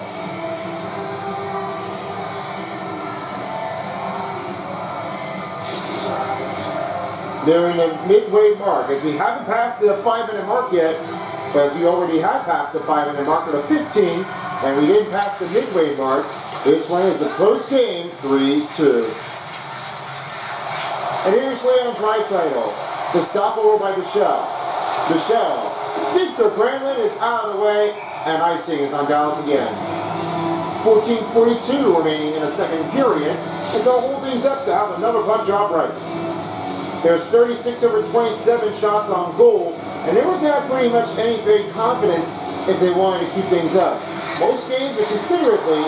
They're in the midway mark, as we haven't passed the 5-minute mark yet, but as we already had passed the 5-minute mark at a 15, and we didn't pass the midway mark. This one is a close game, 3-2. And here's Leon Draisaitl. The stopover by Michelle. Victor Granlund is out of the way, and icing is on Dallas again. 14:42 remaining in the second period, and they'll hold things up to have another puck job right. There's 36 over 27 shots on goal, and there was not pretty much any big confidence if they wanted to keep things up. Most games are considerately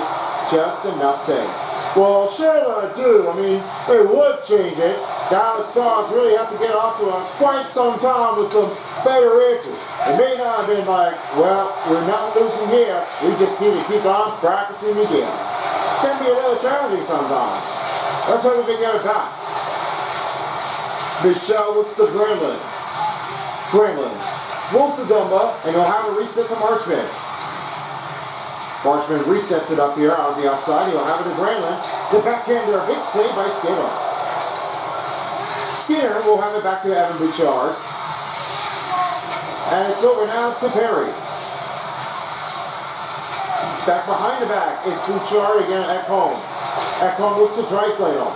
just enough take. Well, sure I do. I mean, they would change it. Dallas Stars really have to get off to quite some time with some better entry. It may not have been like, well, we're not losing here. We just need to keep on practicing again. Can be a little challenging sometimes. Let's hope we can get it back. Michelle looks to Gremlin. Gremlin rolls to Dumba, and he'll have a reset to Marchman. Marchman resets it up here on the outside. He'll have it to Gremlin. The backhander, a big save by Skinner. Skinner will have it back to Evan Bouchard. And it's over now to Perry. Back behind the back is Bouchard again at Ekholm. Ekholm looks to Draisaitl.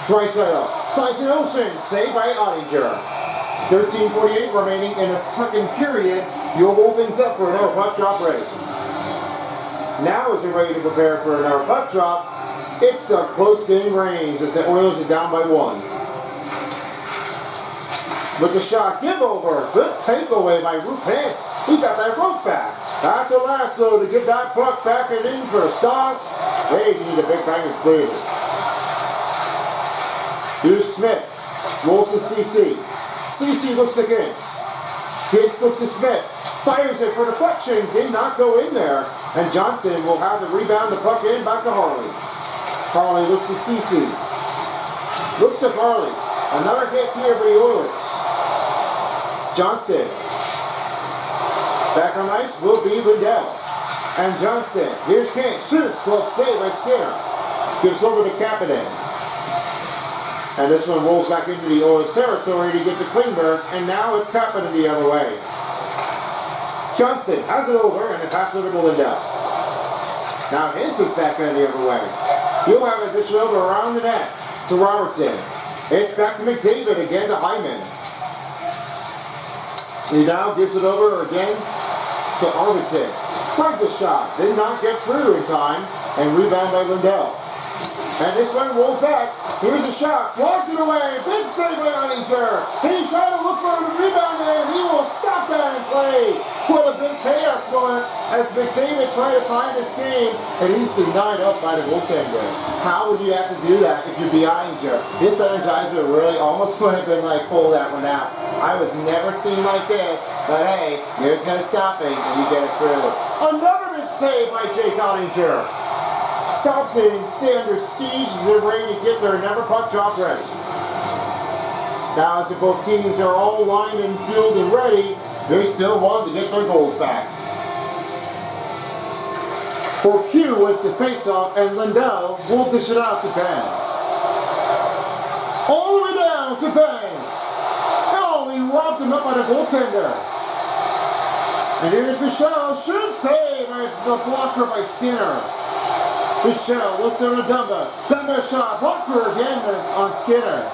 Draisaitl slides to Ocean, saved by Ottinger. 13:48 remaining in the second period. You'll hold things up for another puck drop race. Now as you're ready to prepare for another puck drop, it's a close game range as the Oilers are down by 1. With the shot, give over. Good takeaway by Rupert. He got that rope back. That's a lasso to give that puck back and in for the Stars. They need a big bang of clear. Here's Smith. Rolls to CC. CC looks to Giggs. Giggs looks to Smith. Fires it for deflection. Did not go in there. And Johnson will have the rebound. The puck in. Back to Harley. Harley looks to CC. Looks to Harley. Another hit here for the Oilers. Johnston. Back on ice will be Lindell. And Johnson. Here's King. Shoots. Well saved by Skinner. Gives over to Kapanen. And this one rolls back into the Oilers territory to get to Klingberg. And now it's Kapanen the other way. Johnston has it over and it passes over to Lindell. Now Hintz back on the other way. He'll have it dished over around the net to Robertson. It's back to McDavid again to Hyman. He now gives it over again to Arvidsson. Slides a shot, did not get through in time, and rebound by Lindell. And this one rolls back. Here's a shot, blocked it away, big save by Ottinger. He tried to look for a rebound there, and he will stop that and play. What a big chaos going as McDavid tried to tie this game, and he's denied up by the goaltender. How would you have to do that if you're Ottinger? This Energizer really almost would have been like, pull that one out. I was never seen like this, but hey, there's no stopping, and you get it through. Another big save by Jake Ottinger. Stops it and stay under siege as they're ready to get their never puck drop ready. Now as if both teams are all lined and fielded and ready, they still want to get their goals back. For Q was the face-off and Lindell will dish it out to Ben. All the way down to Ben. Oh, he robbed him up by the goaltender. And here's Michelle, shoot save, the blocker by Skinner. Michelle looks over to Dumba. Dumba shot. Blocker again on Skinner.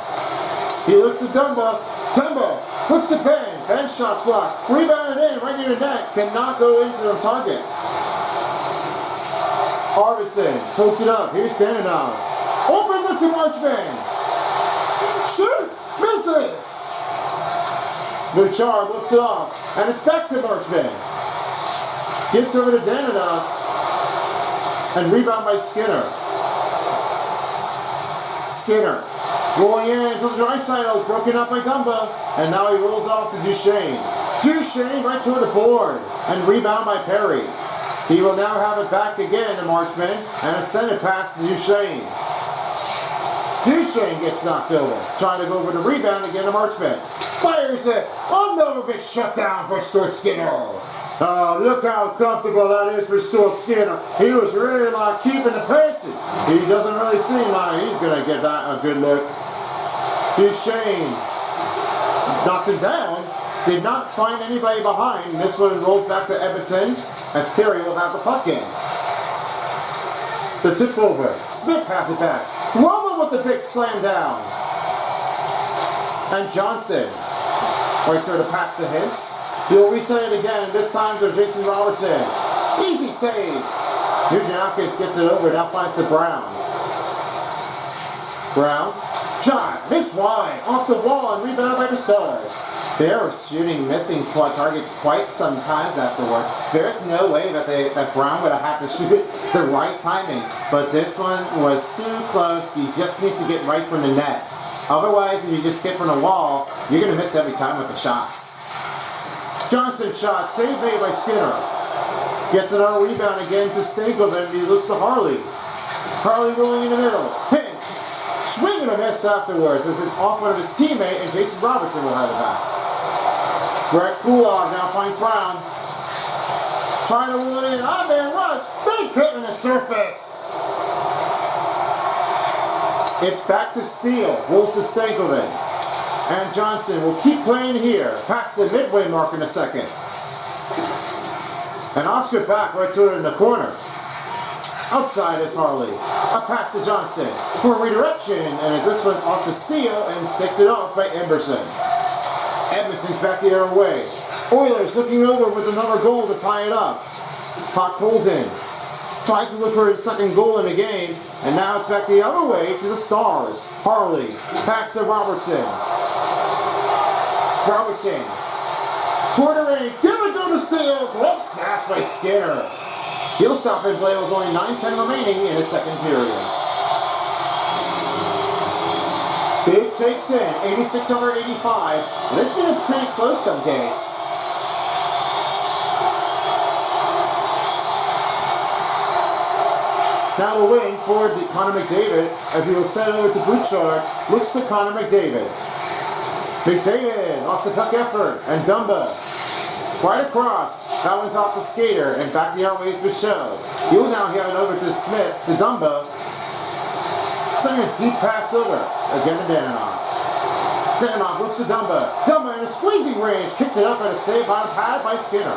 He looks to Dumba. Dumba looks to Ben. Ben shot's blocked. Rebounded in right near the net. Cannot go into the target. Arvidsson poked it up. Here's Dananon. Open look to Marchman. Shoots. Misses. Bouchard looks it off. And it's back to Marchman. Gives over to Dananon. And rebound by Skinner. Skinner rolling in until the Draisaitl is broken up by Dumba. And now he rolls off to Duchesne. Duchesne right toward the board. And rebound by Perry. He will now have it back again to Marchman. And a send it pass to Duchesne. Duchesne gets knocked over. Trying to go over the rebound again to Marchman. Fires it. Another big shutdown for Stuart Skinner. Look how comfortable that is for Stuart Skinner. He was really like keeping the pace. He doesn't really seem like he's going to get that a good look. Duchesne knocked him down. Did not find anybody behind. This one rolls back to Edmonton as Perry will have the puck in. The tip over. Smith has it back. Roman with the big slam down. And Johnson. Right there to pass to Hintz. He'll reset it again, this time to Jason Robertson. Easy save. Nugent-Hopkins gets it over, now finds to Brown. Brown, shot, missed wide, off the wall and rebounded by the Stars. They're shooting missing targets quite sometimes afterwards. There's no way that Brown would have had to shoot it the right timing. But this one was too close. You just need to get right from the net. Otherwise, if you just get from the wall, you're going to miss every time with the shots. Johnson shot, save made by Skinner. Gets another rebound again to Stankoven. He looks to Harley. Harley rolling in the middle. Hits. swing and a miss afterwards as it's off one of his teammate and Jason Robertson will have it back. Brett Kulak now finds Brown. Trying to rule it in. Man rush. Big hit on the surface. It's back to Steele. Rolls to Stankovic. And Johnson will keep playing here. Past the midway mark in a second. And Oscar back right to it in the corner. Outside is Harley. A pass to Johnson for a redirection. And as this one's off to Steele and sticked it off by Emberson. Edmonton's back the other way. Oilers looking over with another goal to tie it up. Puck pulls in. Tries to look for his second goal in the game. And now it's back the other way to the Stars. Harley. Pass to Robertson. Robertson. Toward the ring. Give it to Steele. Glove snatched by Skinner. He'll stop and play with only 9:10 remaining in the second period. Big takes in, 86/85, and it's been pretty close some days. Now the wing for Connor McDavid as he will send over to Bouchard. Looks to Connor McDavid. McDavid lost the puck effort, and Dumba right across. That one's off the skater, and back the outways Michelle. He'll now have it over to Smith, to Dumba. Sending a deep pass over. Again to Dananoff. Dananoff looks to Dumba. Dumba in a squeezing range. Kicked it up and a save on a pad by Skinner.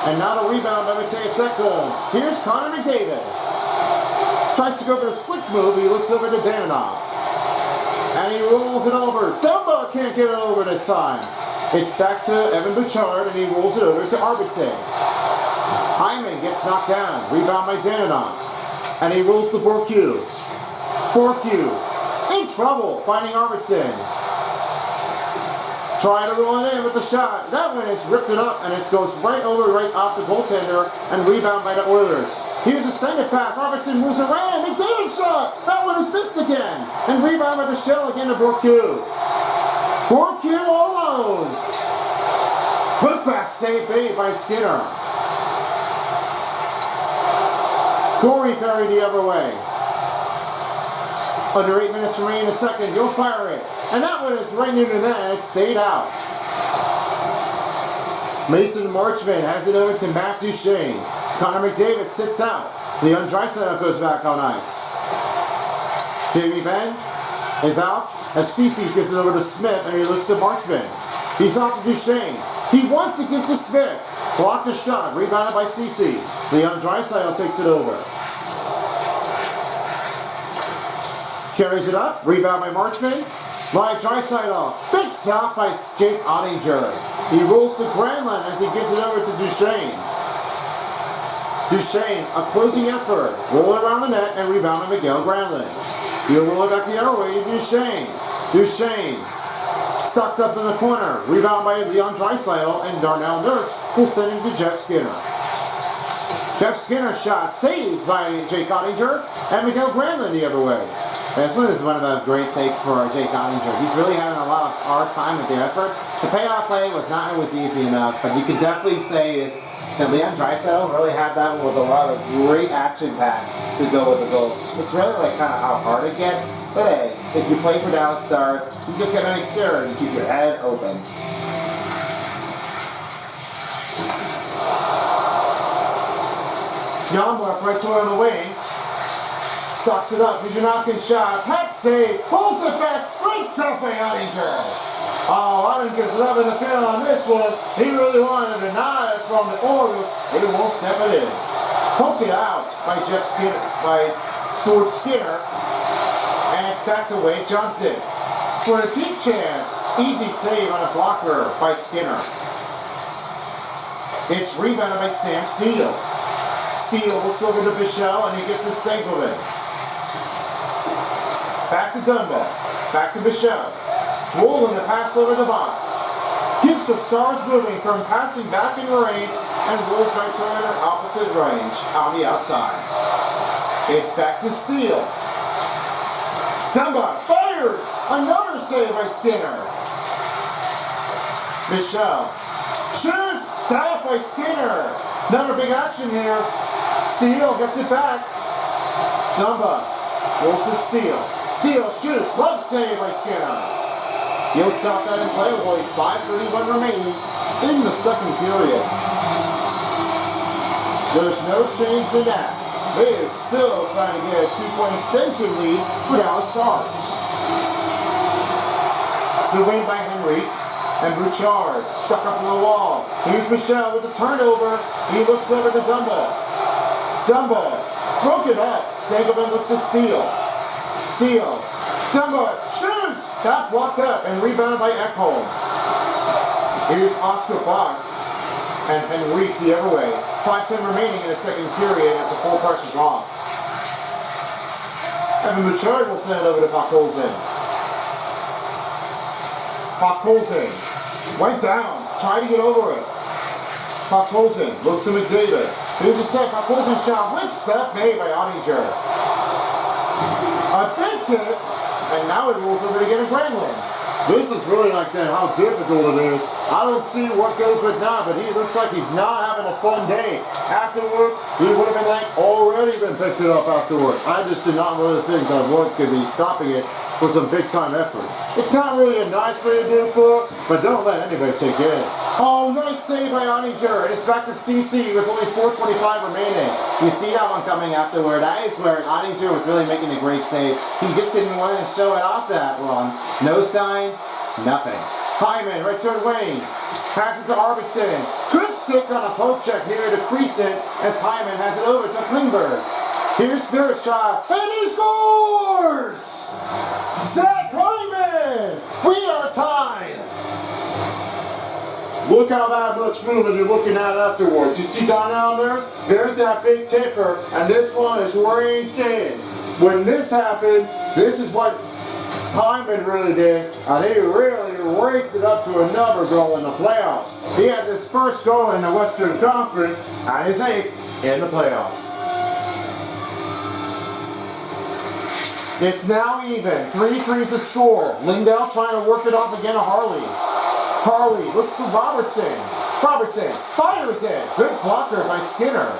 And now the rebound by Mateus Ekholm. Here's Connor McDavid. Tries to go for a slick move. He looks over to Dananoff. And he rolls it over. Dumba can't get it over this time. It's back to Evan Bouchard, and he rolls it over to Arvidsson. Hyman gets knocked down. Rebound by Dananoff. And he rolls to Bourque. Bourque in trouble, finding Arvidsson. Trying to roll it in with the shot. That one is ripped it up, and it goes right off the goaltender, and rebound by the Oilers. Here's a send pass. Arvidsson moves around. McDavid shot. That one is missed again. And rebound by Michelle again to Bourque. Bourque all alone. Put back save made by Skinner. Corey Perry the other way. Under 8 minutes remaining in a second. He'll fire it. And that one is right near the net, and it stayed out. Mason Marchman has it over to Matt Duchene. Connor McDavid sits out. Leon Draisaitl goes back on ice. Jamie Benn is out as Cece gives it over to Smith, and he looks to Marchman. He's off to Duchene. He wants to give to Smith. Blocked the shot. Rebounded by Cece. Leon Draisaitl takes it over. Carries it up. Rebound by Marchman. By Draisaitl. Big stop by Jake Ottinger. He rolls to Granlund as he gives it over to Duchene. Duchene, a closing effort. Roll it around the net and rebound by Miguel Granlund. He'll roll it back the other way to Duchene. Duchene. Stuck up in the corner. Rebound by Leon Draisaitl, and Darnell Nurse will send him to Jeff Skinner. Jeff Skinner's shot saved by Jake Ottinger, and Miguel Granlund the other way. This one is one of the great takes for Jake Ottinger. He's really having a lot of hard time with the effort. The payoff play was not always easy enough, but you can definitely say is that Leon Draisaitl really had that one with a lot of great action pack to go with the goal. It's really like kind of how hard it gets, but hey, if you play for Dallas Stars, you just gotta make sure you keep your head open. Youngblood right to on the wing. Stocks it up. Bujanowski's shot. Pat save. Pulls it back. Straight stop by Ottinger. Oh, Ottinger's loving the feeling on this one. He really wanted to deny it from the Orioles. He won't step it in. Poked it out by Jeff Skinner, by Stuart Skinner. And it's back to Wade Johnston. For a deep chance. Easy save on a blocker by Skinner. It's rebounded by Sam Steele. Steele looks over to Bichelle, and he gets to Stankovic. Back to Dunbar. Back to Bichelle. Rolling the pass over the bottom. Keeps the Stars moving from passing back in range and rolls right toward their opposite range on the outside. It's back to Steele. Dunbar fires! Another save by Skinner. Bichelle shoots! Stop by Skinner. Another big action here. Steele gets it back. Dumba Rolls to steal. Steele shoots. Glove save by Skinner. He'll stop that in play with only 5:31 remaining in the second period. There's no change to that. They are still trying to get a 2-point extension lead for Dallas Stars. The wing by Henry and Bouchard stuck up on the wall. Here's Michel with the turnover. He looks over to Dumbo. Dumbo broke it up. Stanley looks to Steele. Steele. Dumbo shoots. That blocked up and rebounded by Ekholm. Here's Oscar Bach and Henrique the other way. 5:10 remaining in the second period as the full pressure's off. Evan Bouchard will send it over to Pakolzin. Pakolzin went down, tried to get over it. Pakolzin looks to McDavid. Here's a set. Pakolzin shot. Which step made by Ottinger. A big hit, and now it rolls over to get a Granlund. This is really like that, how difficult it is. I don't see what goes with now, but he looks like he's not having a fun day. Afterwards, he would have been like already been picked it up afterward. I just did not really think that Wood could be stopping it for some big time efforts. It's not really a nice way to do it for, but don't let anybody take it. Oh, nice save by Ottinger, and it's back to CC with only 4:25 remaining. You see that one coming afterward. That is where Ottinger was really making a great save. He just didn't want to show it off that one. No sign, nothing. Hyman, right turn wing. Pass it to Arvidsson. Good stick on a poke check near to Creason as Hyman has it over to Klingberg. Here's Spirit shot, and he scores! Zach Hyman! We are tied! Look how that much room that you're looking at afterwards. You see down there's that big tipper, and this one is ranged in. When this happened, this is what Hyman really did, and he really raced it up to another goal in the playoffs. He has his first goal in the Western Conference, and his 8th in the playoffs. It's now even. 3-3's the score. Lindell trying to work it off again to Harley. Harley looks to Robertson. Robertson fires it. Good blocker by Skinner.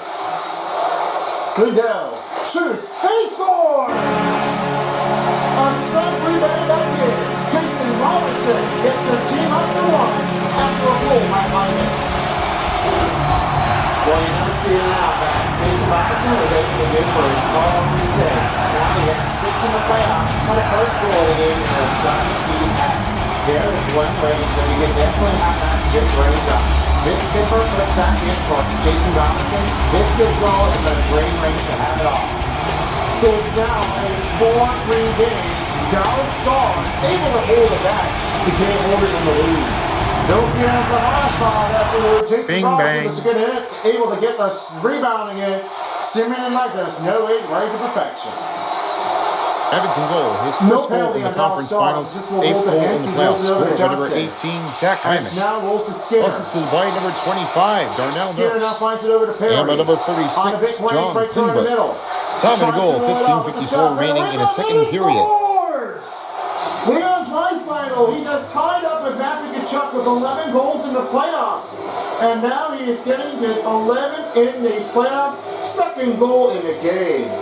Lindell shoots. He scores! A strong rebound by here. Jason Robertson gets a team up to 1 after a goal by Hyman. Well, you never see it now, but Jason Robertson was able to get for his call on routine. Now he has 6 in the playoffs. On the first goal of the game is a WCF. There is one range, so you can definitely have that good range up. This skipper puts back in for Jason Robinson. This good goal is a great range to have it off. So it's now a 4-3 game. Dallas Stars able to hold it back to get over in the lead. No feelings on our side afterward. Jason Robinson was able to get the rebounding in. Simmons like this. No 8 right to perfection. Edmonton goal, his first goal in the conference finals, 8th goal in the playoffs, scored by number 18, Zach Hyman. Now rolls to Skinner. Assisted by number 25, Darnell Skinner now Nurse. finds it over to Perry. And by number 46, John Klingberg. Time of the goal, 15:54 remaining in a second period. Leon Draisaitl, he has tied up with Matthew Tkachuk with 11 goals in the playoffs. And now he is getting his 11th in the playoffs, 2nd goal in the game.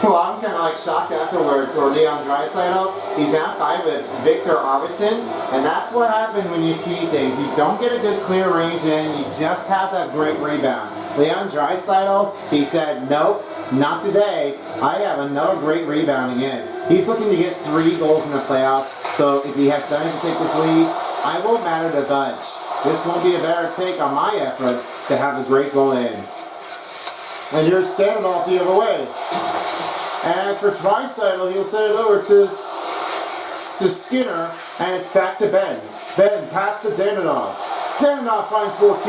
Well, I'm kind of like shocked afterward for Leon Draisaitl. He's now tied with Victor Arvidsson, and that's what happens when you see things. You don't get a good clear range in, you just have that great rebound. Leon Draisaitl, he said, nope, not today. I have another great rebounding in. He's looking to get 3 goals in the playoffs, so if he has time to take this lead, I won't matter to budge. This won't be a better take on my effort to have a great goal in. And here's Standoff the other way. And as for Draisaitl, he'll send it over to Skinner, and it's back to Ben. Ben, pass to Danilov. Danilov finds Bourque.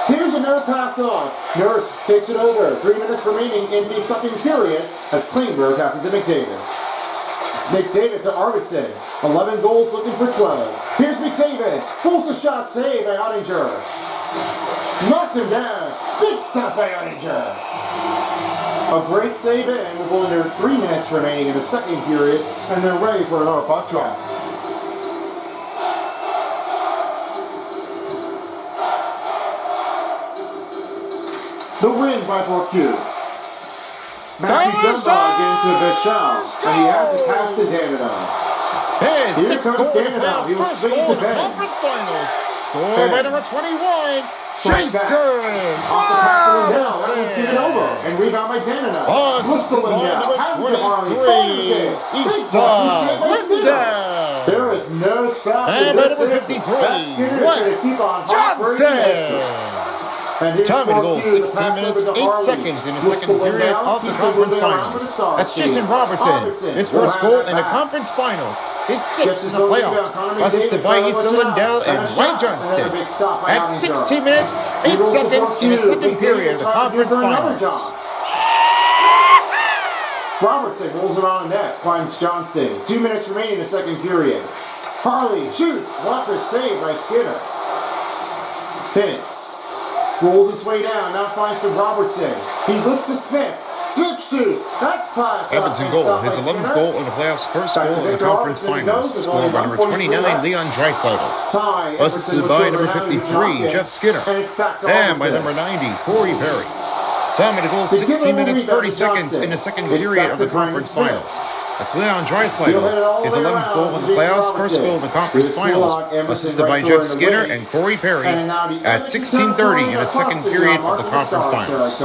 Here's another pass off. Nurse takes it over. 3 minutes remaining in the second period as Klingberg passes to McDavid. McDavid to Arvidsson. 11 goals looking for 12. Here's McDavid. Pulls the shot, saved by Ottinger. Knocked him down. Big stop by Ottinger. A great save in with only 3 minutes remaining in the second period, and they're ready for another puck drop. The win by Bourque. Matthew Dunbar into Vishal, and he has it past to Danadon. His Here sixth comes goal in the Danadon. playoffs, He was first swinging goal to in the Ben. conference finals. Scored by Ben. number 21, Strike back. Jason Off the pass to Lindell. That one's Robertson. given over. And rebound by Danadon. Looks to Assisted by Lindell. number Has it to Harley. 23, Fires it. Big Isa block. He's saved by Skinner. Lindell. There is no stop. And for by this number hit. 53, That Skinner is Wes going to keep on Johnson. And here's Time of the goal, 4Q, the 16 pass minutes, over to 8 Harley. seconds in the Looks second to period Lindell, of the keeps it conference moving around finals. for the Stars That's team. Jason Robertson. His will first have goal that in the back. conference finals. His Gets sixth in his the own playoffs. rebound. Connor Assisted McDavid by trying to Easton watch it out. Lindell And and a Wayne shot. Johnston. And a big stop by At Ottinger. 16 minutes, He 8 rolls the seconds in the 4Q. second Big period David of the trying to give conference her another finals. job. Robertson rolls around the net, finds Johnston. 2 minutes remaining in the second period. Harley shoots. Blocker saved by Skinner. Hintz rolls his way down, now finds to Robertson. He looks to Smith. Smith shoots. That's pass. Edmonton goal, his 11th goal in the playoffs, first goal in the conference finals. Scored by number 29, Leon Draisaitl. Assisted by number 53, Jeff Skinner. And by number 90, Corey Perry. Time of the goal, 16 minutes, 30 seconds in the second period of the conference finals. That's Leon Draisaitl, his 11th goal in the playoffs, first goal in the conference finals, assisted by Jeff Skinner and Corey Perry at 16:30 in the second period of the conference finals.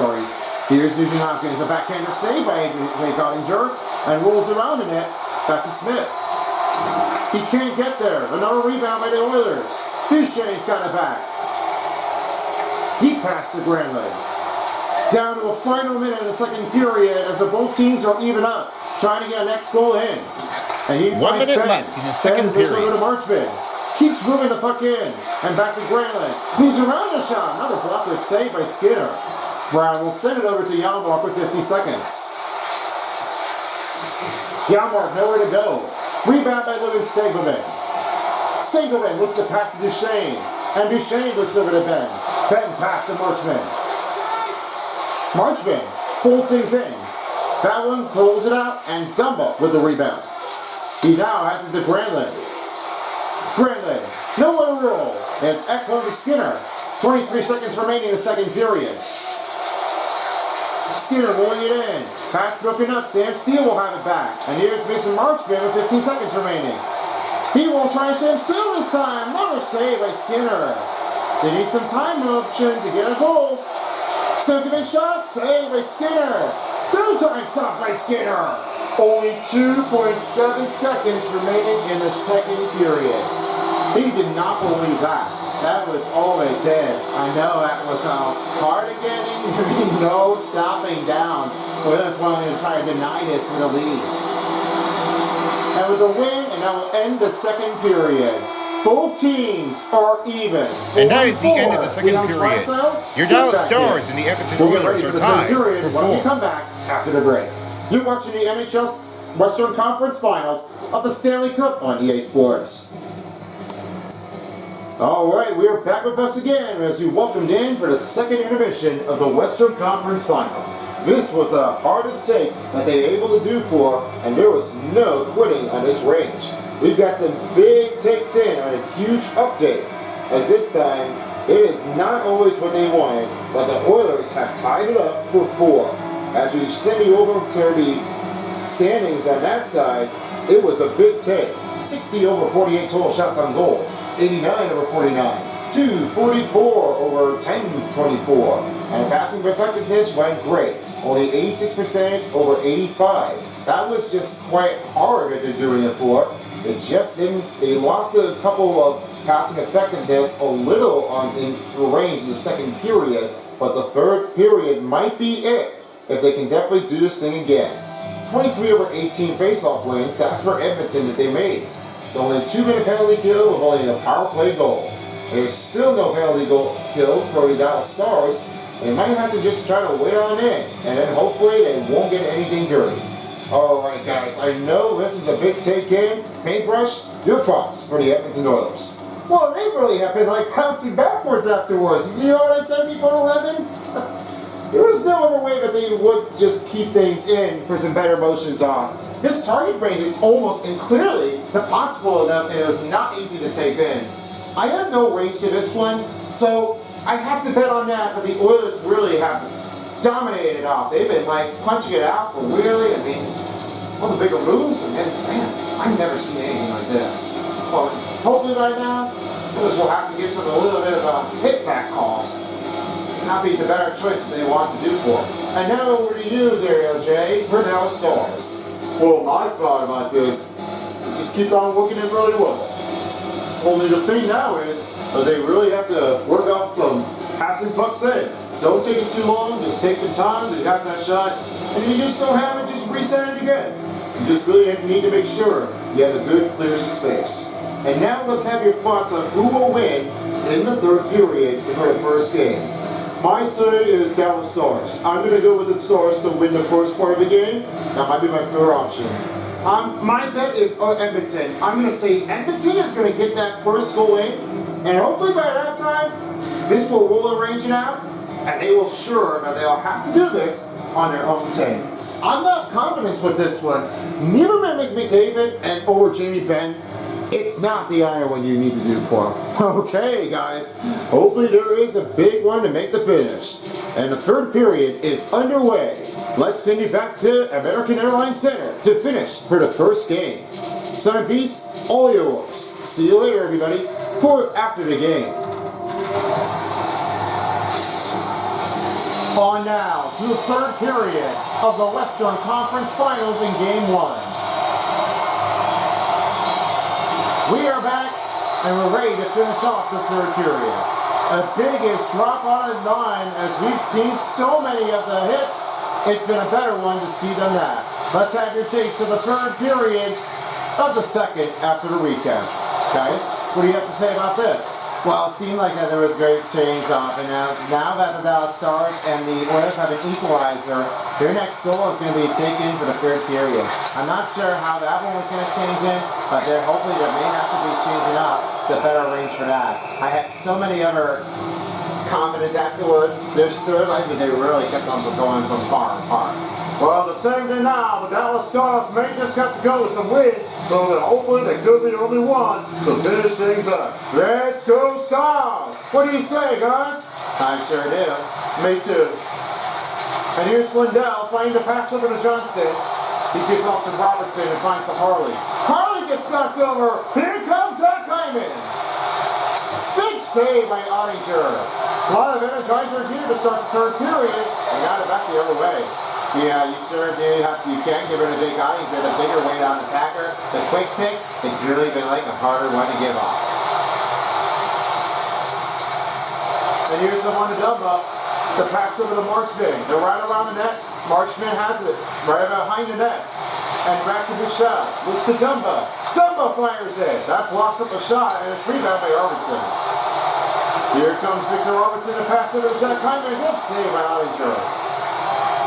Here's Eugene Hopkins, a backhander save by Blake Ottinger, and rolls around the net, back to Smith. He can't get there. Another rebound by the Oilers. Duchesne's got it back. Deep pass to Granley. Down to a final minute in the second period as the both teams are even up, trying to get a next goal in. And he 1 finds minute Ben. left in the second Ben gives over period. to Marchman. Keeps moving the puck in. And back to Granley. Moves around the shot. Another blocker saved by Skinner. Brown will send it over to Janmark with 50 seconds. Janmark nowhere to go. Rebound by Logan Stagelman. Stagelman looks to pass to Duchesne. And Duchesne looks over to Ben. Ben pass to Marchman. Marchman pulls things in. That one pulls it out, and Dumba with the rebound. He now has it to Granley. Granley, nowhere to roll. And it's Eklund to Skinner. 23 seconds remaining in the second period. Skinner rolling it in. Pass broken up. Sam Steele will have it back. And here's Mason Marchman with 15 seconds remaining. He will try Sam Steele this time. Another save by Skinner. They need some time option to get a goal. Stokeman shot, save by Skinner. Two-time stop by Skinner. Only 2.7 seconds remaining in the second period. He did not believe that. That was all they did. I know that was hard to get in. No stopping down. But that's why I'm going to try to deny this for the lead. And with the win, and that will end the second period. Both teams are even. And that is the end of the second period. Your Dallas Stars and the Edmonton Oilers are tied for when we 4. come back after the break. You're watching the NHL Western Conference Finals of the Stanley Cup on EA Sports. All right, we are back with us again as we welcomed in for the second intermission of the Western Conference Finals. This was the hardest take that they were able to do for, and there was no quitting on this range. We've got some big takes in on a huge update, as this time it is not always what they wanted, but the Oilers have tied it up for 4. As we send you over to the standings on that side, it was a big take. 60 over 48 total shots on goal, 89 over 49. 244 over 10-24. And passing effectiveness went great. Only 86% over 85. That was just quite hard that they're doing it for. It just didn't. They lost a couple of passing effectiveness a little in range in the second period, but the third period might be it if they can definitely do this thing again. 23 over 18 faceoff wins. That's for Edmonton that they made. Only a 2-minute penalty kill with only a power play goal. There's still no penalty kills for the Dallas Stars. They might have to just try to wait on it, and then hopefully they won't get anything dirty. Alright guys, I know this is a big take game. Paintbrush, your thoughts for the Edmonton Oilers. Well, they really have been like bouncing backwards afterwards. You know what I said before 11? There was no other way that they would just keep things in for some better motions off. His target range is almost and clearly possible enough, and it was not easy to take in. I have no range to this one, so I have to bet on that, but the Oilers really have dominated it off. They've been like punching it out for really, I mean, one of the bigger moves. And man, I've never seen anything like this. Well, hopefully by now, we'll have to give them a little bit of a hit back calls. Not be the better choice that they want to do for. And now over to you there, LJ, for Dallas Stars. Well, my thought about this, just keep on working it really well. Only the thing now is, they really have to work off some passing pucks in. Don't take it too long, just take some time to have that shot, and if you just don't have it, just reset it again. You just really need to make sure you have a good clears of space. And now let's have your thoughts on who will win in the third period for the first game. My side is Dallas Stars. I'm going to go with the Stars to win the first part of the game. That might be my third option. My bet is Edmonton. I'm going to say Edmonton is going to get that first goal in, and hopefully by that time, this will roll arrange it out, and they will sure that they'll have to do this on their own team. I'm not confident with this one. Neither McDavid and or Jamie Benn. It's not the iron one you need to do for them. Okay, guys. Hopefully there is a big one to make the finish. And the third period is underway. Let's send you back to American Airlines Center to finish for the first game. Son and Peace, all yours. See you later, everybody, for after the game. On now to the third period of the Western Conference Finals in Game 1. We are back, and we're ready to finish off the third period. A biggest drop on the line, as we've seen so many of the hits. It's been a better one to see than that. Let's have your taste of the third period of the second after the recap. Guys, what do you have to say about this? Well, it seemed like that there was great change off, and now that the Dallas Stars and the Oilers have an equalizer, their next goal is going to be taken for the third period. I'm not sure how that one was going to change in, but hopefully there may have to be changing up the better range for that. I had so many other confidence afterwards. They're sort of like they really kept on going from far and far. Well, the same thing now, the Dallas Stars may just have to go with some win, so that hopefully they could be the only one to finish things up. Let's go Stars! What do you say, guys? I sure do. Me too. And here's Lindell finding the pass over to Johnston. He gives off to Robertson and finds to Harley. Harley gets knocked over. Here comes Zach Hyman. Big save by Ottinger. A lot of energizer here to start the third period, and now they're back the other way. Yeah, you sure do. You can't give it to Jake Ottinger, the bigger weight on the attacker. The quick pick, it's really been like a harder one to give off. And here's the one to Dumba. The pass over to Marchman. They're right around the net. Marchman has it right behind the net. And back to Bouchard. Looks to Dumba. Dumba fires it. That blocks up a shot, and it's rebounded by Robertson. Here comes Victor Robertson to pass over to Zach Hyman. Good save by Ottinger.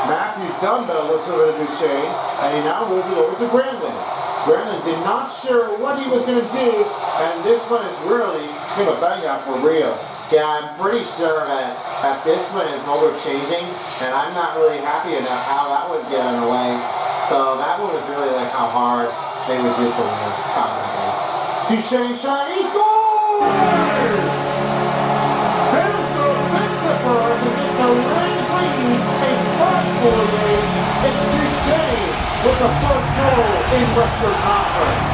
Matthew Dumba looks over to Duchesne, and he now moves it over to Granlund. Granlund did not sure what he was going to do, and this one is really going to bang out for real. Yeah, I'm pretty sure that this one is overchanging, and I'm not really happy enough how that would get in the way. So that one was really like how hard they would do for me. Duchesne shot, he scores! There's a big zipper to get the Rangers lead a 5-4 lead. It's Duchesne with the first goal in Western Conference.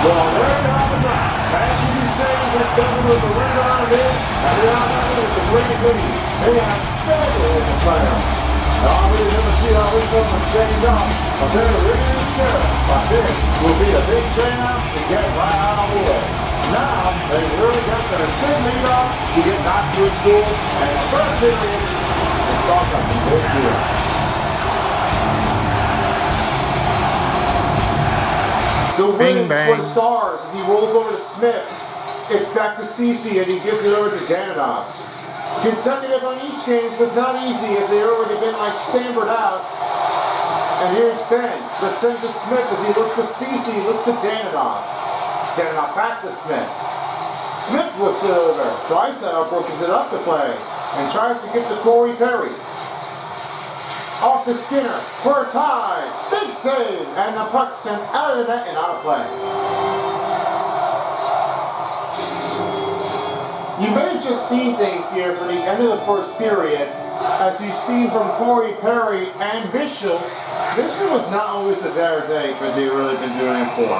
Well, there you have it. Matthew Duchesne gets over with the ring on it, and they are having with the great lead. They have several in the playoffs. Now, I really never see how this one will change up, but they're really scared. But this will be a big change up to get right out of the way. Now, they really got their big lead up to get back to school, and the third period will start up in big deal. The win for the Stars as he rolls over to Smith. It's back to Ceci, and he gives it over to Danilov. Consecutive on each game was not easy as they already been like stammered out. And here's Ben, the send to Smith as he looks to Ceci, looks to Danilov. Danilov pass to Smith. Smith looks it over. Draisaitl brokens it up to play and tries to get to Corey Perry. Off to Skinner for a tie. Big save, and the puck sends out of the net and out of play. You may have just seen things here for the end of the first period as you've seen from Corey Perry and Bishop, this one was not always a better day, but they've really been doing it for.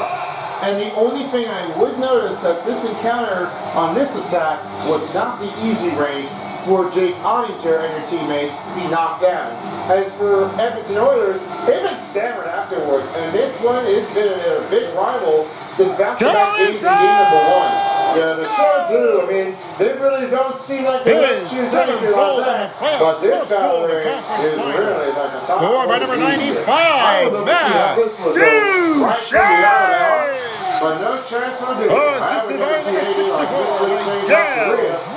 And the only thing I would notice that this encounter on this attack was not the easy way for Jake Ottinger and your teammates to be knocked down. As for Edmonton Oilers, they've been stammered afterwards, and this one is been a big rival. The back-to-back games in game number 1. Yeah, they sure do. I mean, they really don't seem like they don't choose anything like that. But this battle is really like a top. Score by number 95, Matt Duchesne. But no chance on doing it. Oh, assisted by number 64,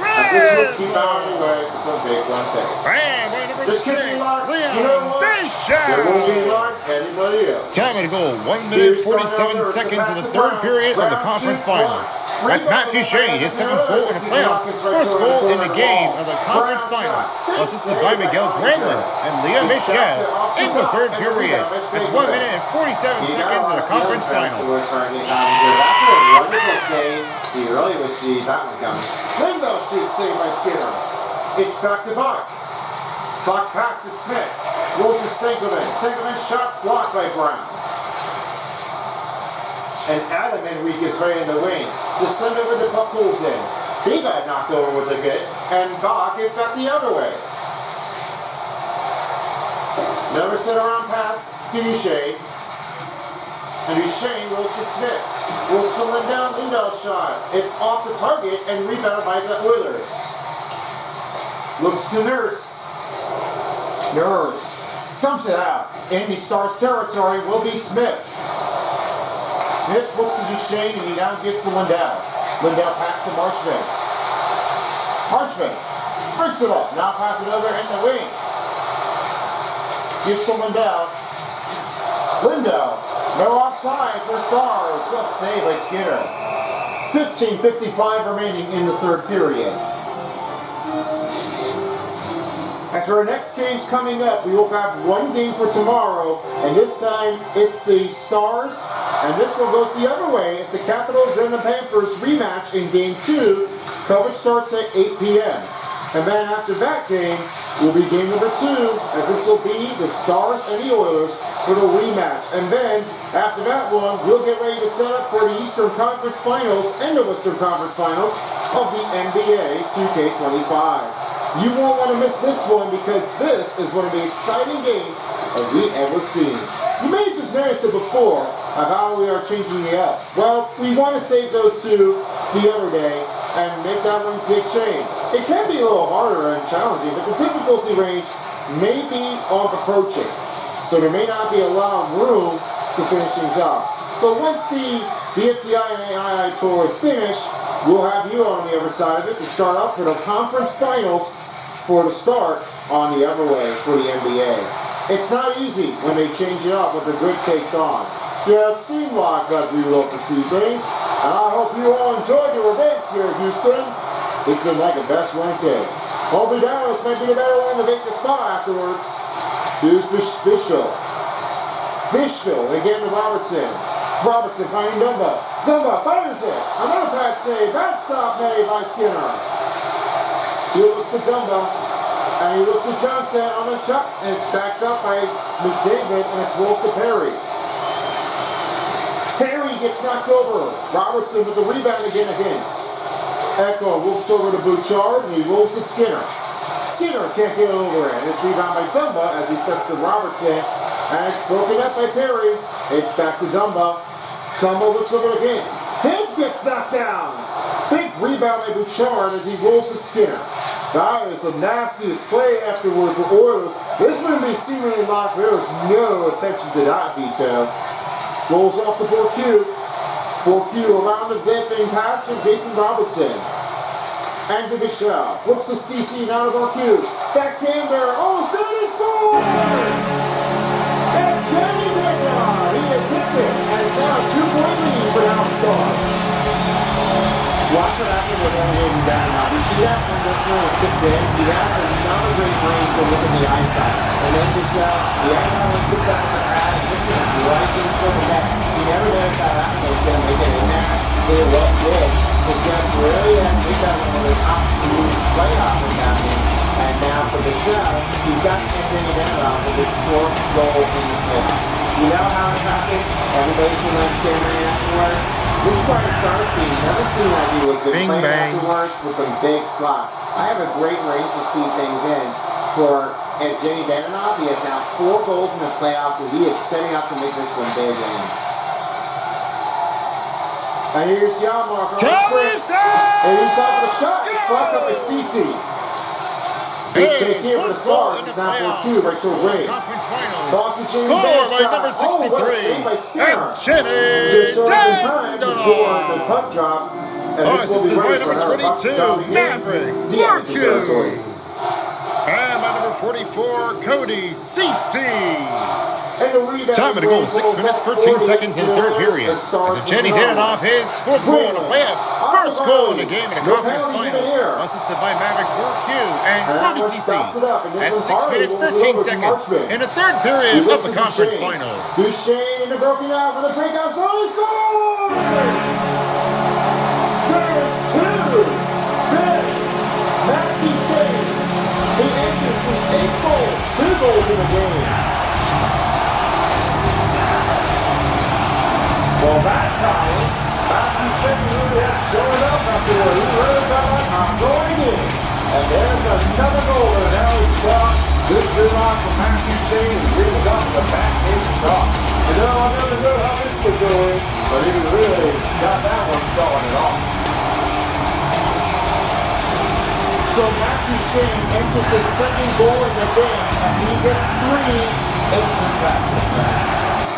as this will keep out of the way for some big one takes. Just keep me locked. You know what? There won't be like anybody else. Time of the goal, 1 minute 47 seconds in the third period of the conference finals. That's Matt Duchesne, his 7th goal in the playoffs, first goal in the game of the conference finals. Assisted by Miguel Granlund and Leah Michel in the third period. At 1 minute and 47 seconds of the conference finals. That's a wonderful save. He really would see that one coming. Lingo shoots saved by Skinner. It's back to Bach. Bach pass to Smith. Rolls to Stankovic. Stankovic's shots blocked by Brown. And Adam Enriquez right in the wing. The send over the puck pulls in. He got knocked over with a hit, and Bach gets back the other way. Never sent around pass to Duchesne. And Duchesne rolls to Smith. Rolls to Lindell. Lindell's shot. It's off the target and rebounded by the Oilers. Looks to Nurse. Nurse dumps it out. In the Stars territory will be Smith. Smith looks to Duchesne and he now gets to Lindell. Lindell pass to Marchman. Marchman breaks it up. Now pass it over in the wing. Gives to Lindell. Lindell. No offside for Stars. Well saved by Skinner. 15:55 remaining in the third period. As our next game's coming up, we will have one game for tomorrow, and this time it's the Stars, and this one goes the other way. It's the Capitals and the Panthers rematch in Game 2. Coverage starts at 8 p.m. And then after that game will be Game number 2, as this will be the Stars and the Oilers for the rematch. And then after that one, we'll get ready to set up for the Eastern Conference Finals and the Western Conference Finals of the NBA 2K25. You won't want to miss this one because this is one of the exciting games that we ever seen. You may have just noticed it before of how we are changing it up. Well, we want to save those two the other day and make that one big change. It can be a little harder and challenging, but the difficulty range may be on approaching. So there may not be a lot of room to finish things off. So once the BFDI and AII tour is finished, we'll have you on the other side of it to start up for the conference finals for the start on the other way for the NBA. It's not easy when they change it up, but the grid takes on. Yeah, it seemed like that we will to see things, and I hope you all enjoyed your events here in Houston. It's been like the best one too. Hopefully Dallas might be the better one to make the spot afterwards. Here's Bishop. Bishop again to Robertson. Robertson finding Dumba. Dumba fires it. Another bad save. Bad stop made by Skinner. He looks to Dumba. And he looks to Johnson on the shot. And it's backed up by McDavid. And it's rolls to Perry. Perry gets knocked over. Robertson with the rebound again against. Echo looks over to Bouchard. And he rolls to Skinner. Skinner can't get over it. It's rebound by Dumba as he sets to Robertson. And it's broken up by Perry. It's back to Dumba. Dumba looks over against. Higgs gets knocked down. Big rebound by Bouchard as he rolls to Skinner. That is the nastiest play afterward for Oilers. This one may seemingly locked. There was no attention to that detail. Rolls off to Bourque. Bourque around the dipping pass to Jason Robertson. And to Michel. Looks to CC now to Bourque. Backhander. Oh, Stanley scores! And Jenny Decker, he had tipped it, and it's now a 2-point lead for the Stars. Watch what happened with Henry down now. You see that when this one was tipped in? He has another great range to look at the eyesight. And then Michel, the eye now went tipped that with the pad, and this one is right into the net. He never knows how that one was going to make it in there. They look good. It just really had to make that one of the absolute playoff was happening. And Now for the show, he's got Anthony Danoff with his 4th goal in the playoffs. You know how it happened? Everybody's been like staring afterwards. This is why the Stars team never seemed like he was been playing afterwards with some big slots. I have a great range to see things in. For Evgeny Danoff, he has now 4 goals in the playoffs, and he is setting up to make this one big in. And here's Yarmark on the sprint. And he's off with a shot. It's blocked up by Cece. Big take here for the Stars. It's now for Q. Rachel Ray. Ball to Jamie Benn by number 63. Oh, what a save by Skinner. Evgeny Just short in time before the puck drop. And this will be by ready for number another puck 22, drop again. Maverick The Edmonton territory. And by number 44, Cody Cece. And the rebound Time of the goal, 6 minutes, 13 seconds in the third period. As Evgeny Danoff his 4th goal in the playoffs, first goal in the game in the conference finals. Assisted by Maverick Q and Cody Cece. At 6 minutes, 13 seconds in the third period of the conference finals. Duchesne in the broken out for the breakout shot. He scores! There's 2. Big. Matt Duchesne. He enters his 8th goal. 2 goals in the game. Well, that's power. Matthew Shane really had showing up afterward. He really felt like I'm going in. And there's another goal in Ellie's spot. This rebound from Matthew Shane brings up the backhand shot. You know, I never knew how this was going, but he really got that one showing it off. So Matthew Shane enters his 2nd goal in the game, and he gets 3 instant sack.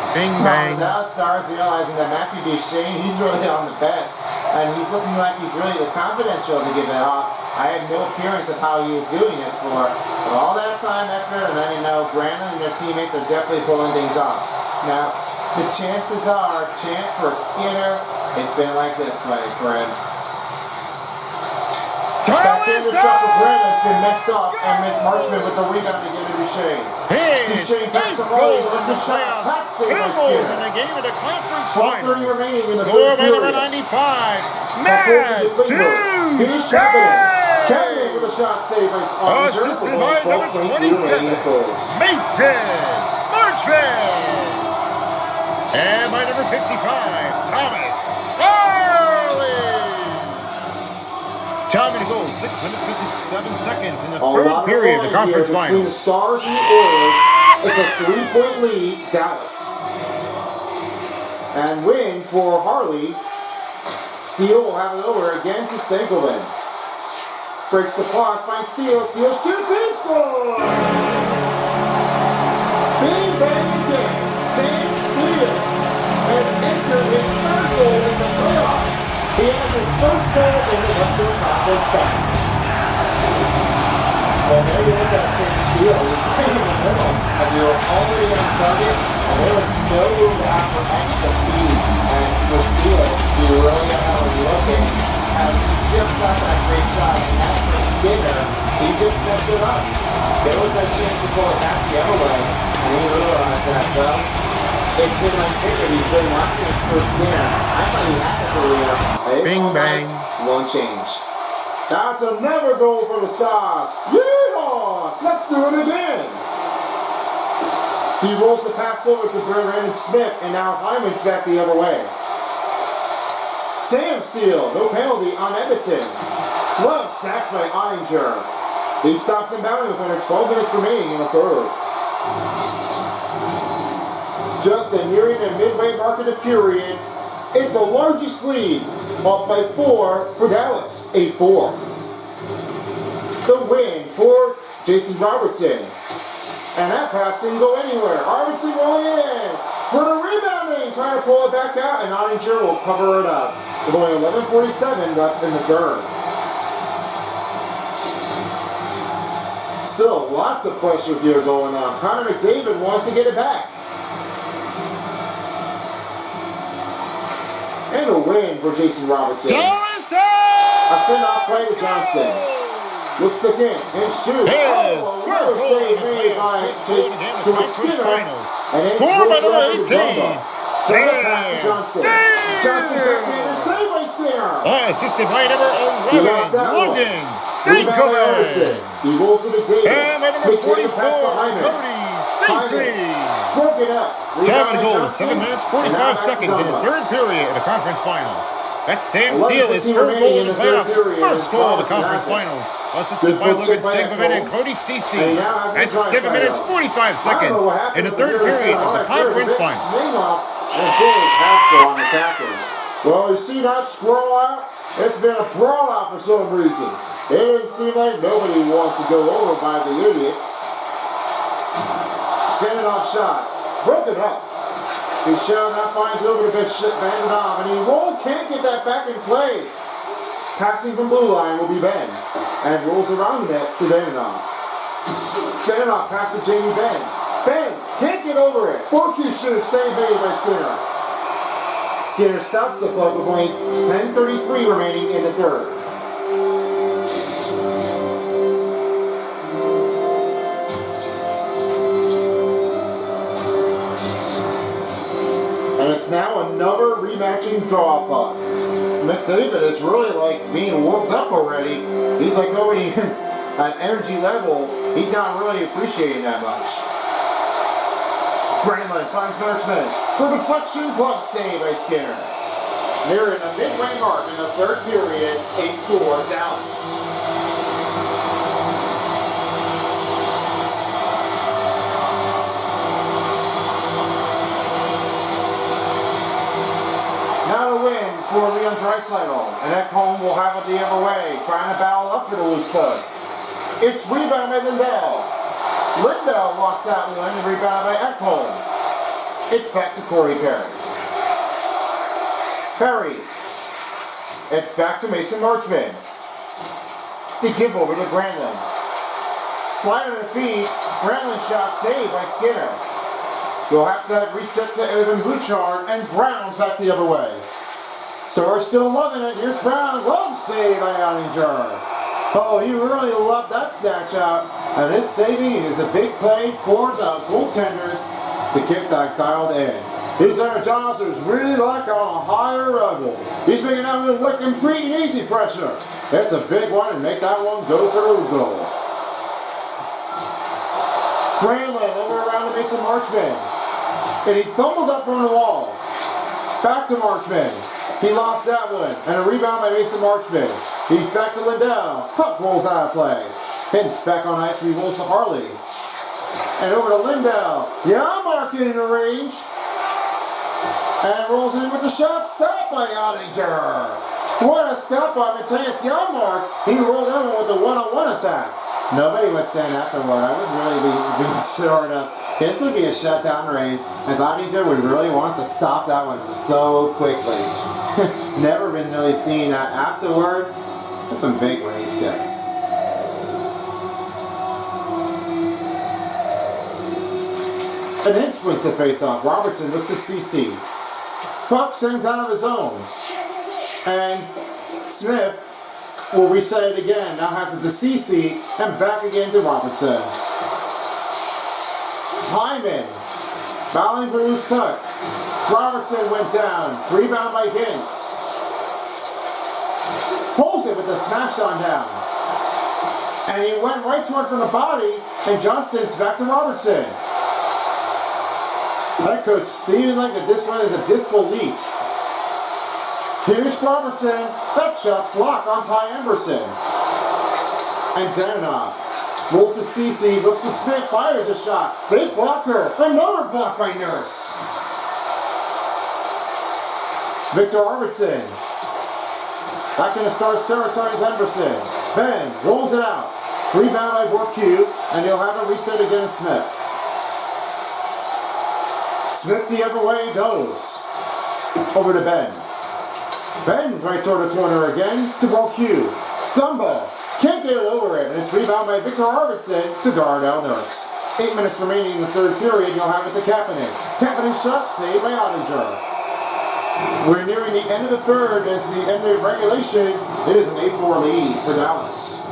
Bing bang. Now Stars realizing that Matthew Duchesne, he's really on the best. And he's looking like he's really the confidential to give that off. I had no appearance of how he was doing this for. But all that time, effort, and then you know, Brandon and their teammates are definitely pulling things off. Now, the chances are, chant for Skinner, it's been like this way for him. Backhander shot for Brandon, it's been messed up, and Marchman with the rebound to get to Duchesne. Duchesne back to Raleigh, with a good shot. Pat saved by Skinner. In the game of the conference 12:30 remaining in the score third by number period. 95. Here's Cabinet with a shot saved by assisted by number 27, Mason Marchman. And by number 55, Thomas Harley. Time of the goal, 6 minutes, 57 seconds in the third period of the conference between the finals. Stars and the Oilers, it's a 3-point lead, Dallas. And win for Harley. Steele will have it over again to Stankoven. Breaks the pause, finds Steele. Steele shoots and scores! Bing bang again. Sam Steele has entered his 3rd goal in the playoffs. He has his 1st goal in the Western Conference Finals. Well, there you look at Sam Steele. He's right in the middle, and you were already on target, and there was no room out for extra speed. And for Steele, you really got how he's looking. And he just got that great shot. And as for Skinner, he just messed it up. There was that chance to pull it back the other way, and he realized that, well, it's been like Picker. He's been watching it for Skinner. I thought he had it for real. Bing bang. Won't change. That's another goal for the Stars. Yeehaw! Let's do it again. He rolls the pass over to Brandon Smith, and now Hyman's back the other way. Sam Steele, no penalty on Edmonton. Glove snatched by Ottinger. He stops him bounding with under 12 minutes remaining in the third. Just nearing the midway mark of the period, it's a largest lead, up by 4 for Dallas, 8-4. The win for Jason Robertson. And that pass didn't go anywhere. Robertson rolling it in for the rebounding, trying to pull it back out, and Ottinger will cover it up. With only 11:47 left in the third. Still lots of pressure here going on. Connor McDavid wants to get it back. And a win for Jason Robertson. A send-off play to Johnson. Looks again and shoots. Another save made by Stuart Skinner. And it's score by number 18. Send pass to Johnston. Johnston backhander save by Skinner. Assisted by number He lost 11, that one. Logan Rebound by Robertson. Stankovic. He rolls to McDavid. And by number McDavid pass to 44, Hyman. Cody Ceci. Broke it up. Time Rebound of the by goal, Johnson. 7 minutes, And now 45 back to seconds in the Dumba. third period of the conference finals. That's Sam 11:15 Steele, his third remaining goal in in the the third playoffs. period. First goal of the Robertson conference has it. finals. Assisted Good by poke Logan check by Stankovic and Ekholm. Cody Ceci. And now has At the 7 minutes, Draisaitl. 45 I seconds don't know what happened in the with third Gary period of the Sanchez. conference Big finals. swing up and a big half on the tackles. Well, you see that squirrel out? It's been a brawl out for some reasons. It didn't seem like nobody wants to go over by the idiots. Getting off shot. Broke it up. Michelle now finds over to banded off, and he can't get that back in play. Passing from blue line will be Ben, and rolls around the net to Daninoff. Daninoff pass to Jamie Benn. Ben can't get over it. Borky shoots, save made by Skinner. Skinner stops the puck with only 10:33 remaining in the third. And it's now another rematching draw puck. McDavid is really like being worked up already. He's like already at energy level. He's not really appreciating that much. Granlund finds Marchman for deflection glove save by Skinner. Nearing the midway mark in the third period, 8-4 Dallas. Now to win for Leon Draisaitl, and Ekholm will have it the other way, trying to battle up for the loose puck. It's rebound by Lindell. Lindell lost that one and rebound by Ekholm. It's back to Corey Perry. Perry. It's back to Mason Marchman. To give over to Granlund. Slide on the feet. Granlund shot saved by Skinner. You'll have to reset to Evan Bouchard, and Brown's back the other way. Stars still loving it. Here's Brown. Glove save by Ottinger. Oh, he really loved that snatch out. And this saving is a big play for the goaltenders to get that dialed in. These Energizers really like on a higher level. He's making that one look and pretty easy pressure. That's a big one, and make that one go for the goal. Granlund over around to Mason Marchman. And he fumbled up on the wall. Back to Marchman. He lost that one. And a rebound by Mason Marchman. He's back to Lindell. Puck rolls out of play. Hintz back on ice, re-rolls to Harley. And over to Lindell. Yarmark in the range. And rolls in with the shot. Stopped by Ottinger. What a stop by Matthias Yarmark. He rolled in with the one-on-one attack. Nobody was saying afterward. I would really be sure enough. This would be a shutdown range, as Ottinger would really wants to stop that one so quickly. Never been really seen that afterward. That's some big range tips. An inch wins the face-off. Robertson looks to CC. Puck sends out of his own. And Smith will reset it again. Now has it to CC and back again to Robertson. Hyman battling for loose puck. Robertson went down. Rebound by Hintz. Pulls it with the smash on down. And he went right toward from the body, and Johnston's back to Robertson. That coach seems like this one is a disbelief. Here's Robertson. That shot's blocked on Ty Emberson. And Daninoff rolls to CC, looks to Smith, fires a shot. Big blocker. Another block by Nurse. Victor Arvidsson. Back in the Stars territory is Emberson. Ben rolls it out. Rebound by Borque, and he'll have a reset against Smith. Smith the other way goes. Over to Ben. Ben right toward the corner again to Borque. Dumba can't get it over it, and it's rebound by Victor Arvidsson to Darnell Nurse. 8 minutes remaining in the third period, you'll have it to Kapanen. Kapanen's shot saved by Ottinger. We're nearing the end of the third. It's the end of regulation. It is an 8-4 lead for Dallas.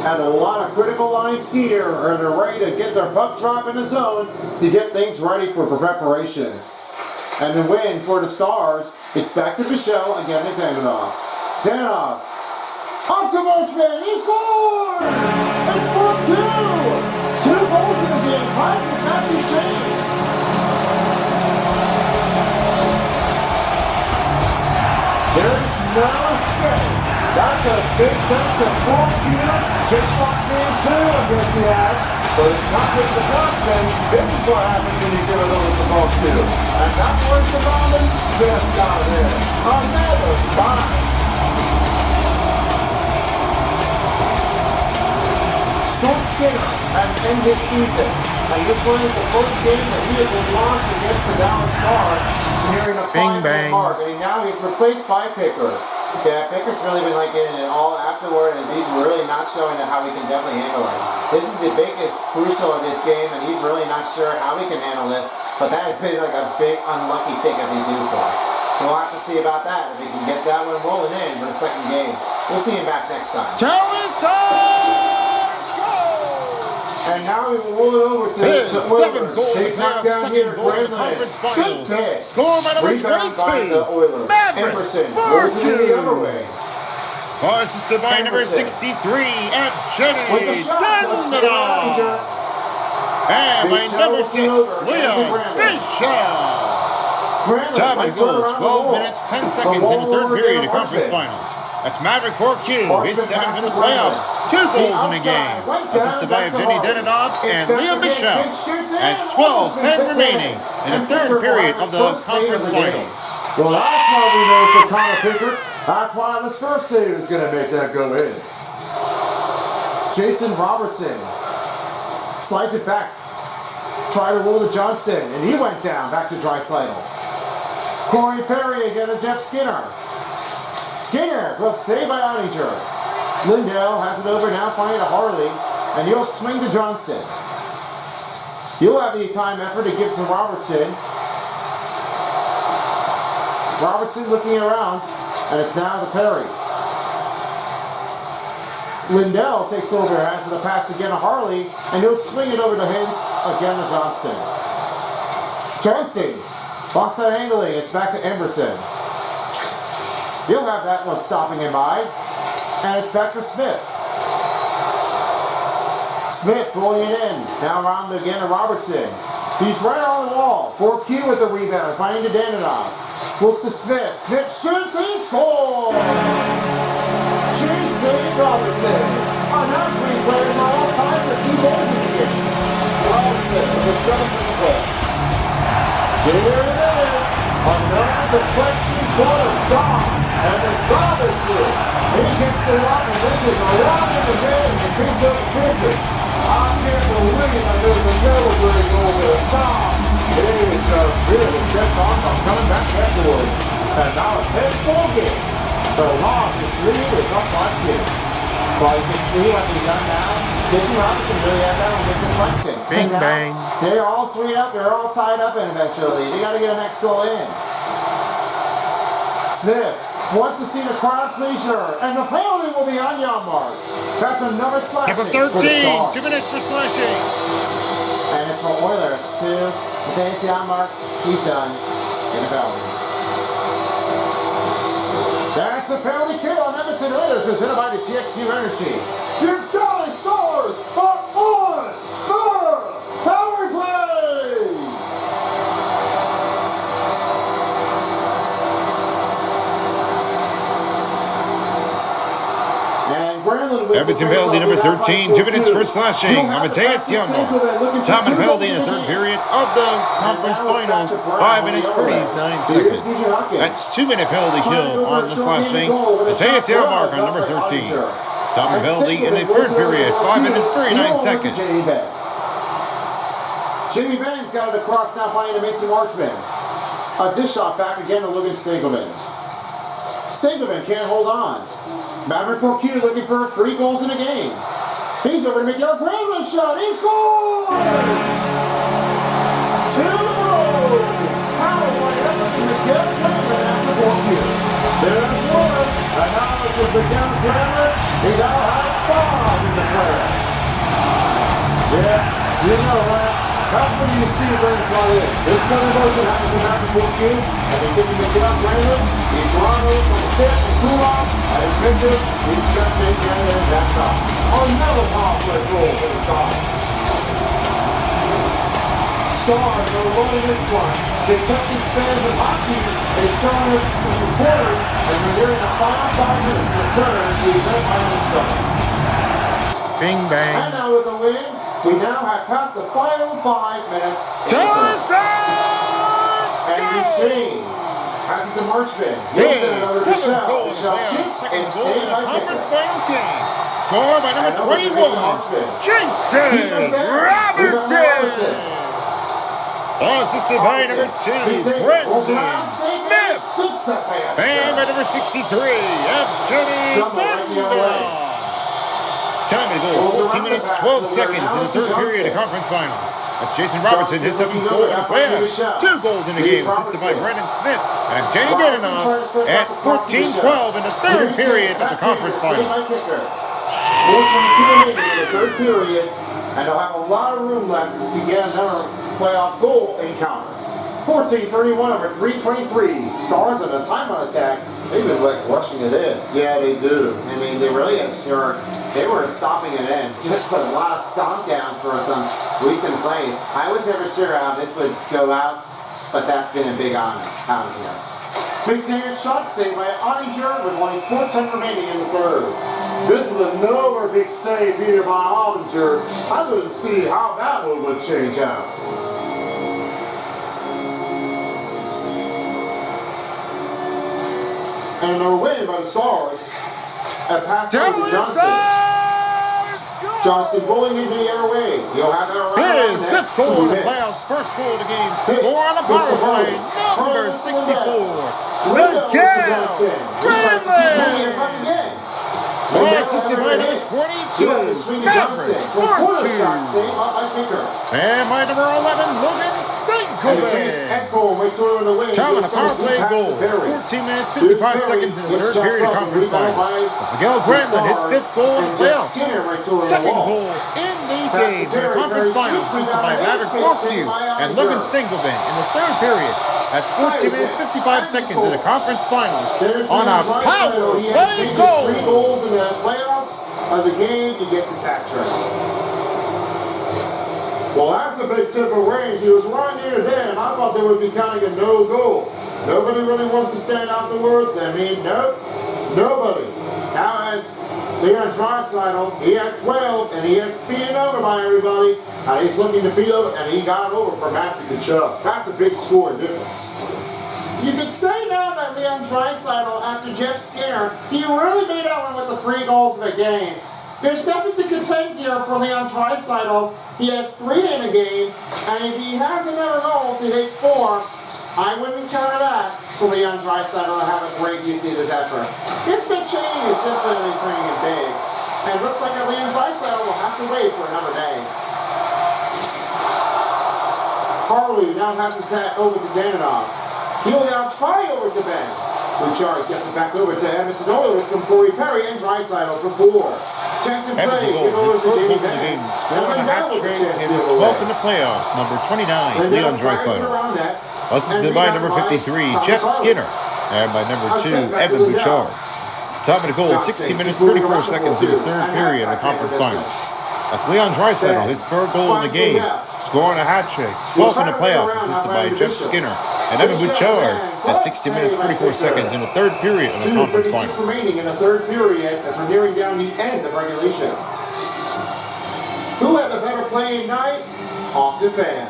And a lot of critical line skier are ready to get their puck drop in the zone to get things ready for preparation. And the win for the Stars, it's back to Michelle again to Daninoff. Danov. Up to Marchman. He scores! It's 4-2. 2 goals in the game. Tied with Matthew Shane. There's no escape. That's a big take to Portland. Just locked in 2 against the Avs. But it's not just the Marchman. This is what happens when you give it over to Bulls too. And that was the Robin just got it in. Another 5. Stuart Skinner has ended this season, and this one is the first game that he has been lost against the Dallas Stars, nearing a 5-minute mark, and now he's replaced by Pickard. Yeah, Pickard's really been like getting it all afterward, and he's really not showing how he can definitely handle it. This is the biggest crucial of this game, and he's really not sure how he can handle this, but that has been like a big unlucky ticket they do for him. We'll have to see about that, if he can get that one rolling in for the second game. We'll see him back next time. And now we will roll it over to his the 7th goal of the playoffs, second goal of the conference finals. Score by number 22, Maverick Borku. Assisted by number 63, Evgeny Danilov. And by number 6, Leon Bishop. Time and goal, 12 minutes, 10 seconds in the third period of conference finals. That's Maverick Borku, his 7th in the playoffs, 2 goals in the game. Assisted by Evgeny Danilov and Leon Bishop. At 12:10 remaining in the third period of the conference finals. Well, that's why we know for Connor Pickard. That's why this first save is going to make that go in. Jason Robertson slides it back. Try to roll to Johnston, and he went down back to Draisaitl. Corey Perry again to Jeff Skinner. Skinner, glove saved by Ottinger. Lindell has it over now, finding to Harley, and he'll swing to Johnston. He'll have the time effort to give to Robertson. Robertson looking around, and it's now to Perry. Lindell takes over, has it a pass again to Harley, and he'll swing it over to Hintz, again to Johnston. Johnston, offside angling, it's back to Emberson. He'll have that one stopping him by, and it's back to Smith. Smith rolling it in, now around again to Robertson. He's right on the wall, Borku with the rebound, finding to Danilov. Looks to Smith, Smith shoots, he scores! Jason Robertson. Now 3 players are all tied for 2 goals in the game. Robertson with the 7th in the playoffs. Here it is. Another deflection for the Stars. And there's Robertson. He kicks it up, and this is right in the game. He beats up Pickard. I can't believe that there's another great goal for the Stars. He just really kept on from coming back afterward. And now a 10-4 game. The longest lead is up by 6. Well, you can see what he's done now. Jason Robinson really had that one with deflections. Bing, bang. They're all 3 up. They're all tied up, and eventually they got to get a next goal in. Smith wants to see the crowd pleaser, and the penalty will be on Janmark. That's another slashing. Number 13, 2 minutes for slashing. And it's for Oilers, too. Thanks to Janmark. He's done. Get a penalty. That's a penalty kill on Edmonton Oilers, presented by the TXU Energy. Your Dallas Stars are on the power play! And Granlund with Edmonton penalty number 13, 2 minutes for slashing. Amadeus Janmark. Time and penalty in the third period of the conference finals. 5 minutes, 49 seconds. That's 2-minute penalty kill on the slashing. Amadeus Janmark on number 13. Time and penalty in the third period. 5 minutes, 39 seconds. Jamie Benn's got it across now, finding to Mason Marchman. A dish off back again to Logan Stankelman. Stankelman can't hold on. Maverick Borku looking for 3 goals in a game. He's over to Miguel Granlund shot. He scores! 2 to go. Power play up to Miguel Granlund after Borku. There's one. And now it's with Miguel Granlund. He now has 5 in the playoffs. Yeah, you know what? That's when you see the burn fly in. This kind of motion happens in back and forth game, and they think he can get up randomly. He's Toronto from the step and cool off, and Victor, he's just making it, and that's all. Another power play goal for the Stars. Stars are rolling this one. The Texas fans of hockey is showing us some support, and we're nearing the final 5 minutes in the third, presented by the Stars. Bing bang. And now with a win, we now have passed the final 5 minutes. And you see, as the Marchman, His another seventh goal Michelle shoots and saved by conference Victor. finals game. Score by number 21, Jason Robertson. Assisted by number 2, Brendan Smith. And by number 63, Evgeny Dundon. Time to goal, 14 minutes, 12 seconds in the third period of conference finals. That's Jason Robertson, his 7th goal in the playoffs. 2 goals in the game, assisted by Brendan Smith and Evgeny Dundon at 14-12 in the third period of the conference finals. 4:22 in the third period, and they'll have a lot of room left to get another playoff goal encounter. 14:31 over 3:23. Stars on a timeout attack. They've been like rushing it in. Yeah, they do. I mean, they really sure they were stopping it in. Just a lot of stomp downs for some recent plays. I was never sure how this would go out, but that's been a big honor out here. Big damage shot saved by Ottinger with only 4:10 remaining in the third. This is another big save here by Ottinger. I wouldn't see how that one would change out. And another win by the Stars. A pass to Johnson. Johnson rolling into the other way. He'll have that around. His 5th goal in the playoffs, 1st goal of the game. Score on a power play, number 64. Miguel Bradley. Assisted by number 22, Maverick Markey. And by number 11, Logan Stankovic. Time on a power play goal. 14 minutes, 55 seconds in the third period of conference finals. Miguel Granlund, his 5th goal in the playoffs. 2nd goal in the game in the conference finals, assisted by Maverick Markey and Logan Stankovic in the third period at 14 minutes, 55 seconds in the conference finals on a power play goal. 3 goals in the playoffs of the game, he gets his hat trick. Well, that's a big tip of range. He was right near there, and I thought they would be counting a no-goal. Nobody really wants to stand afterwards. I mean, nope, nobody. Now as Leon Draisaitl, he has 12, and he has beaten over by everybody, and he's looking to beat over, and he got over for Matthew Tkachuk. That's a big score difference. You could say now that Leon Draisaitl, after Jeff Skinner, he really made out with the 3 goals of the game. There's nothing to contend here for Leon Draisaitl. He has 3 in a game, and if he has another goal to hit 4, I wouldn't count that for Leon Draisaitl to have a great use of this effort. This big change is definitely turning it big, and it looks like that Leon Draisaitl will have to wait for another day. Harley now has his hat over to Danilov. He'll now try over to Ben. Bouchard gets it back over to Edmonton Oilers from Corey Perry and Draisaitl for 4. Chance in play, give over to Jamie Benn. Scoring a hat trick in his 12th in the playoffs, number 29, Leon Draisaitl. Assisted by number 53, Jeff Skinner, and by number 2, Evan Bouchard. Top of the goal, 16 minutes, 34 seconds in the third period of the conference finals. That's Leon Draisaitl, his 3rd goal in the game, scoring a hat trick, 12th in the playoffs, assisted by Jeff Skinner and Evan Bouchard at 60 minutes, 44 seconds in the third period of the conference finals. Remaining in the third period as we're nearing down the end of regulation. Who had the better playing night? Off to Fan.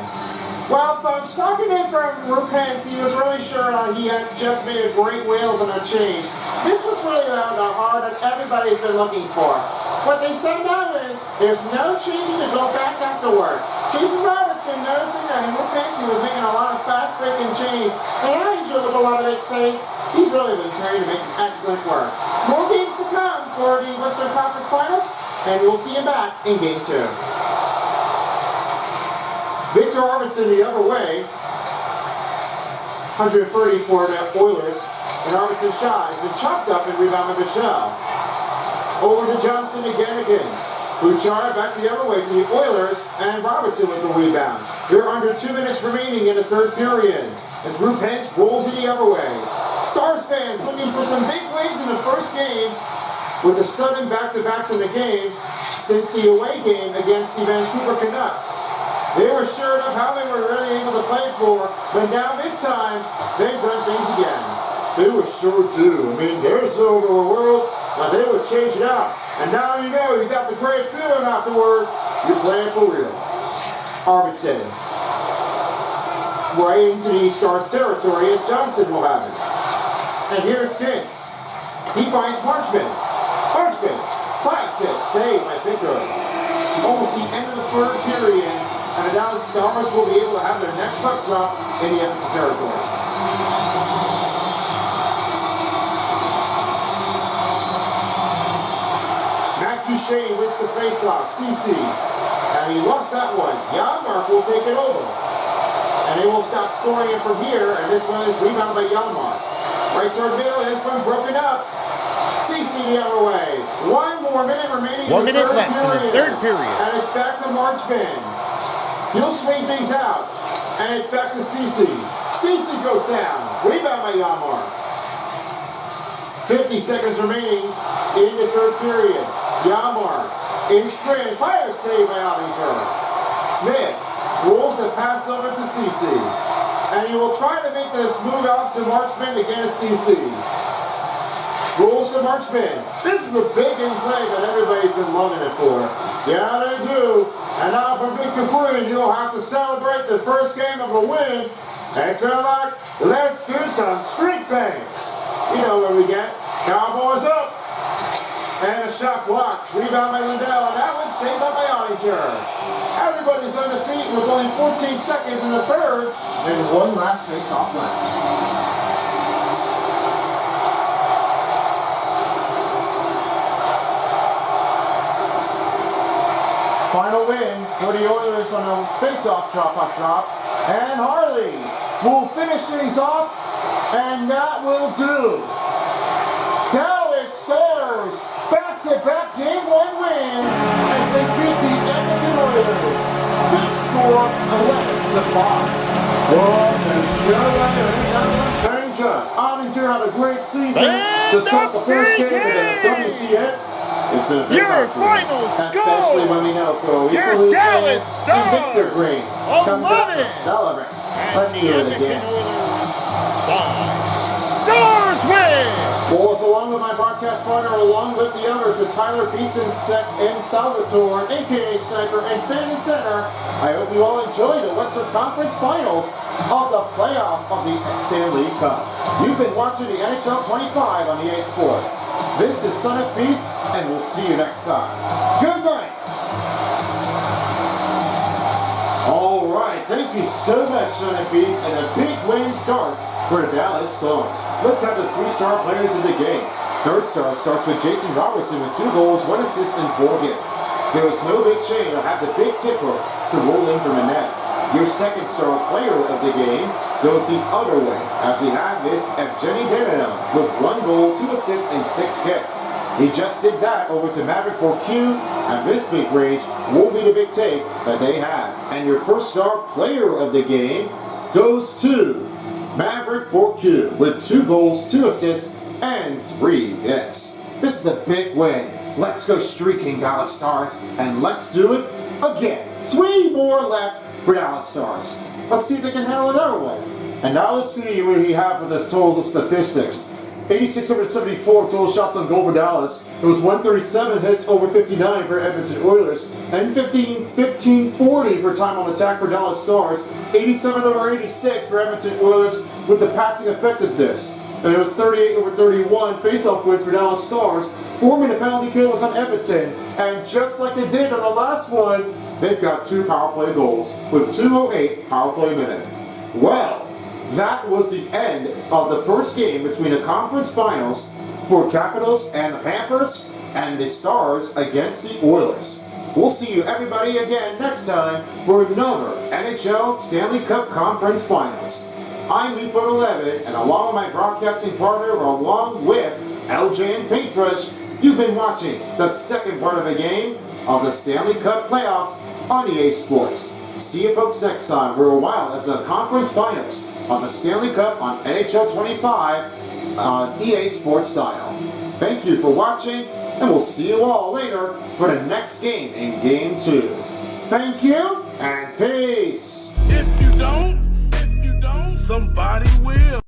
Well, folks, talking in from Rupens, he was really sure he had just made a great wheels on a change. This was really the heart that everybody's been looking for. What they say now is there's no changing to go back afterward. Jason Robertson noticing that Rupens was making a lot of fast-breaking change, and Ottinger with a lot of big saves. He's really been trying to make excellent work. More games to come for the Western Conference Finals, and we'll see him back in Game 2. Victor Arvidsson the other way, 130 for the Oilers, and Arvidsson's shot has been chopped up and rebounded by Michelle. Over to Johnson again against Bouchard back the other way to the Oilers, and Robertson with the rebound. There are under 2 minutes remaining in the third period as Rue Pence rolls it the other way. Stars fans looking for some big wins in the first game with the sudden back-to-backs in the game since the away game against the Vancouver Canucks. They were sure of how they were really able to play for, but now this time, they've done things again. They were sure do. I mean, there's over the world, but they would change it up. And now you know you got the great feeling afterward. You're playing for real. Arvidsson. Right into the Stars territory as Johnson will have it. And here's Kintz. He finds Marchman. Marchman slides it. Saved by Picker. Almost the end of the third period, and the Dallas Stars will be able to have their next puck drop in the Edmonton territory. Matt Duchene wins the faceoff. CC. And he lost that one. Janmark will take it over. And they will stop scoring it from here, and this one is rebounded by Janmark. Right toward middle, this one broken up. CC the other way. 1 more minute remaining in the third period. And it's back to Marchman. He'll swing things out. And it's back to CC. CC goes down. Rebound by Janmark. 50 seconds remaining in the third period. Janmark in sprint. Fire save by Ottinger. Smith rolls the pass over to CC. And he will try to make this move off to Marchman against CC. Rolls to Marchman. This is a big in play that everybody's been loving it for. Yeah, they do. And now for Victor Green, you'll have to celebrate the first game of the win. And feel like, let's do some street things. You know where we get. Cowboys up. And a shot blocked. Rebound by Lindell. And that one's saved up by Ottinger. Everybody's on the feet with only 14 seconds in the third. And one last face-off left. Final win for the Oilers on a face-off drop. And Harley will finish things off, and that will do. Dallas Stars back-to-back Game 1 wins as they beat the Edmonton Oilers. Big score, 11-5. Well, there's Carolina changer. Ottinger had a great season to start the first game of the WCF. It's been a big your final score, especially when we know for your Dallas Stars and Victor Green comes out to celebrate. Let's do it again. Stars win! Well, it's along with my broadcast partner, along with the others, with Tyler Beeston and Salvatore, a.k.a. Sniper, and Fan Center. I hope you all enjoyed the Western Conference Finals of the playoffs of the Stanley Cup. You've been watching the NHL 25 on EA Sports. This is Son of Peace, and we'll see you next time. Good night! All right, thank you so much, Son of Peace, and a big win starts for the Dallas Stars. Let's have the 3-star players in the game. Third star starts with Jason Robertson with 2 goals, 1 assist, and 4 hits. There was no big chain to have the big tipper to roll in from the net. Your second star player of the game goes the other way, as we have this Evgeny Denonov with 1 goal, 2 assists, and 6 hits. He just did that over to Maverick Bourque, and this big range will be the big take that they have. And your first star player of the game goes to Maverick Bourque with 2 goals, 2 assists, and 3 hits. This is a big win. Let's go streaking, Dallas Stars, and let's do it again. 3 more left for Dallas Stars. Let's see if they can handle it our way. And now let's see what we have for this total statistics. 86 over 74 total shots on goal for Dallas. It was 137 hits over 59 for Edmonton Oilers, and 15-40 for time on attack for Dallas Stars. 87 over 86 for Edmonton Oilers with the passing effectiveness. And it was 38 over 31 face-off wins for Dallas Stars. 4-minute penalty kill was on Edmonton, and just like they did on the last one, they've got 2 power play goals with 2:08 power play minute. Well, that was the end of the first game between the conference finals for Capitals and the Panthers and the Stars against the Oilers. We'll see you everybody again next time for another NHL Stanley Cup Conference Finals. I'm Meatfoot11, and along with my broadcasting partner, along with LJ and Paintbrush, you've been watching the second part of a game of the Stanley Cup playoffs on EA Sports. See you folks next time for a while as the conference finals of the Stanley Cup on NHL 25 on EA Sports Style. Thank you for watching, and we'll see you all later for the next game in Game 2. Thank you, and peace! If you don't, somebody will.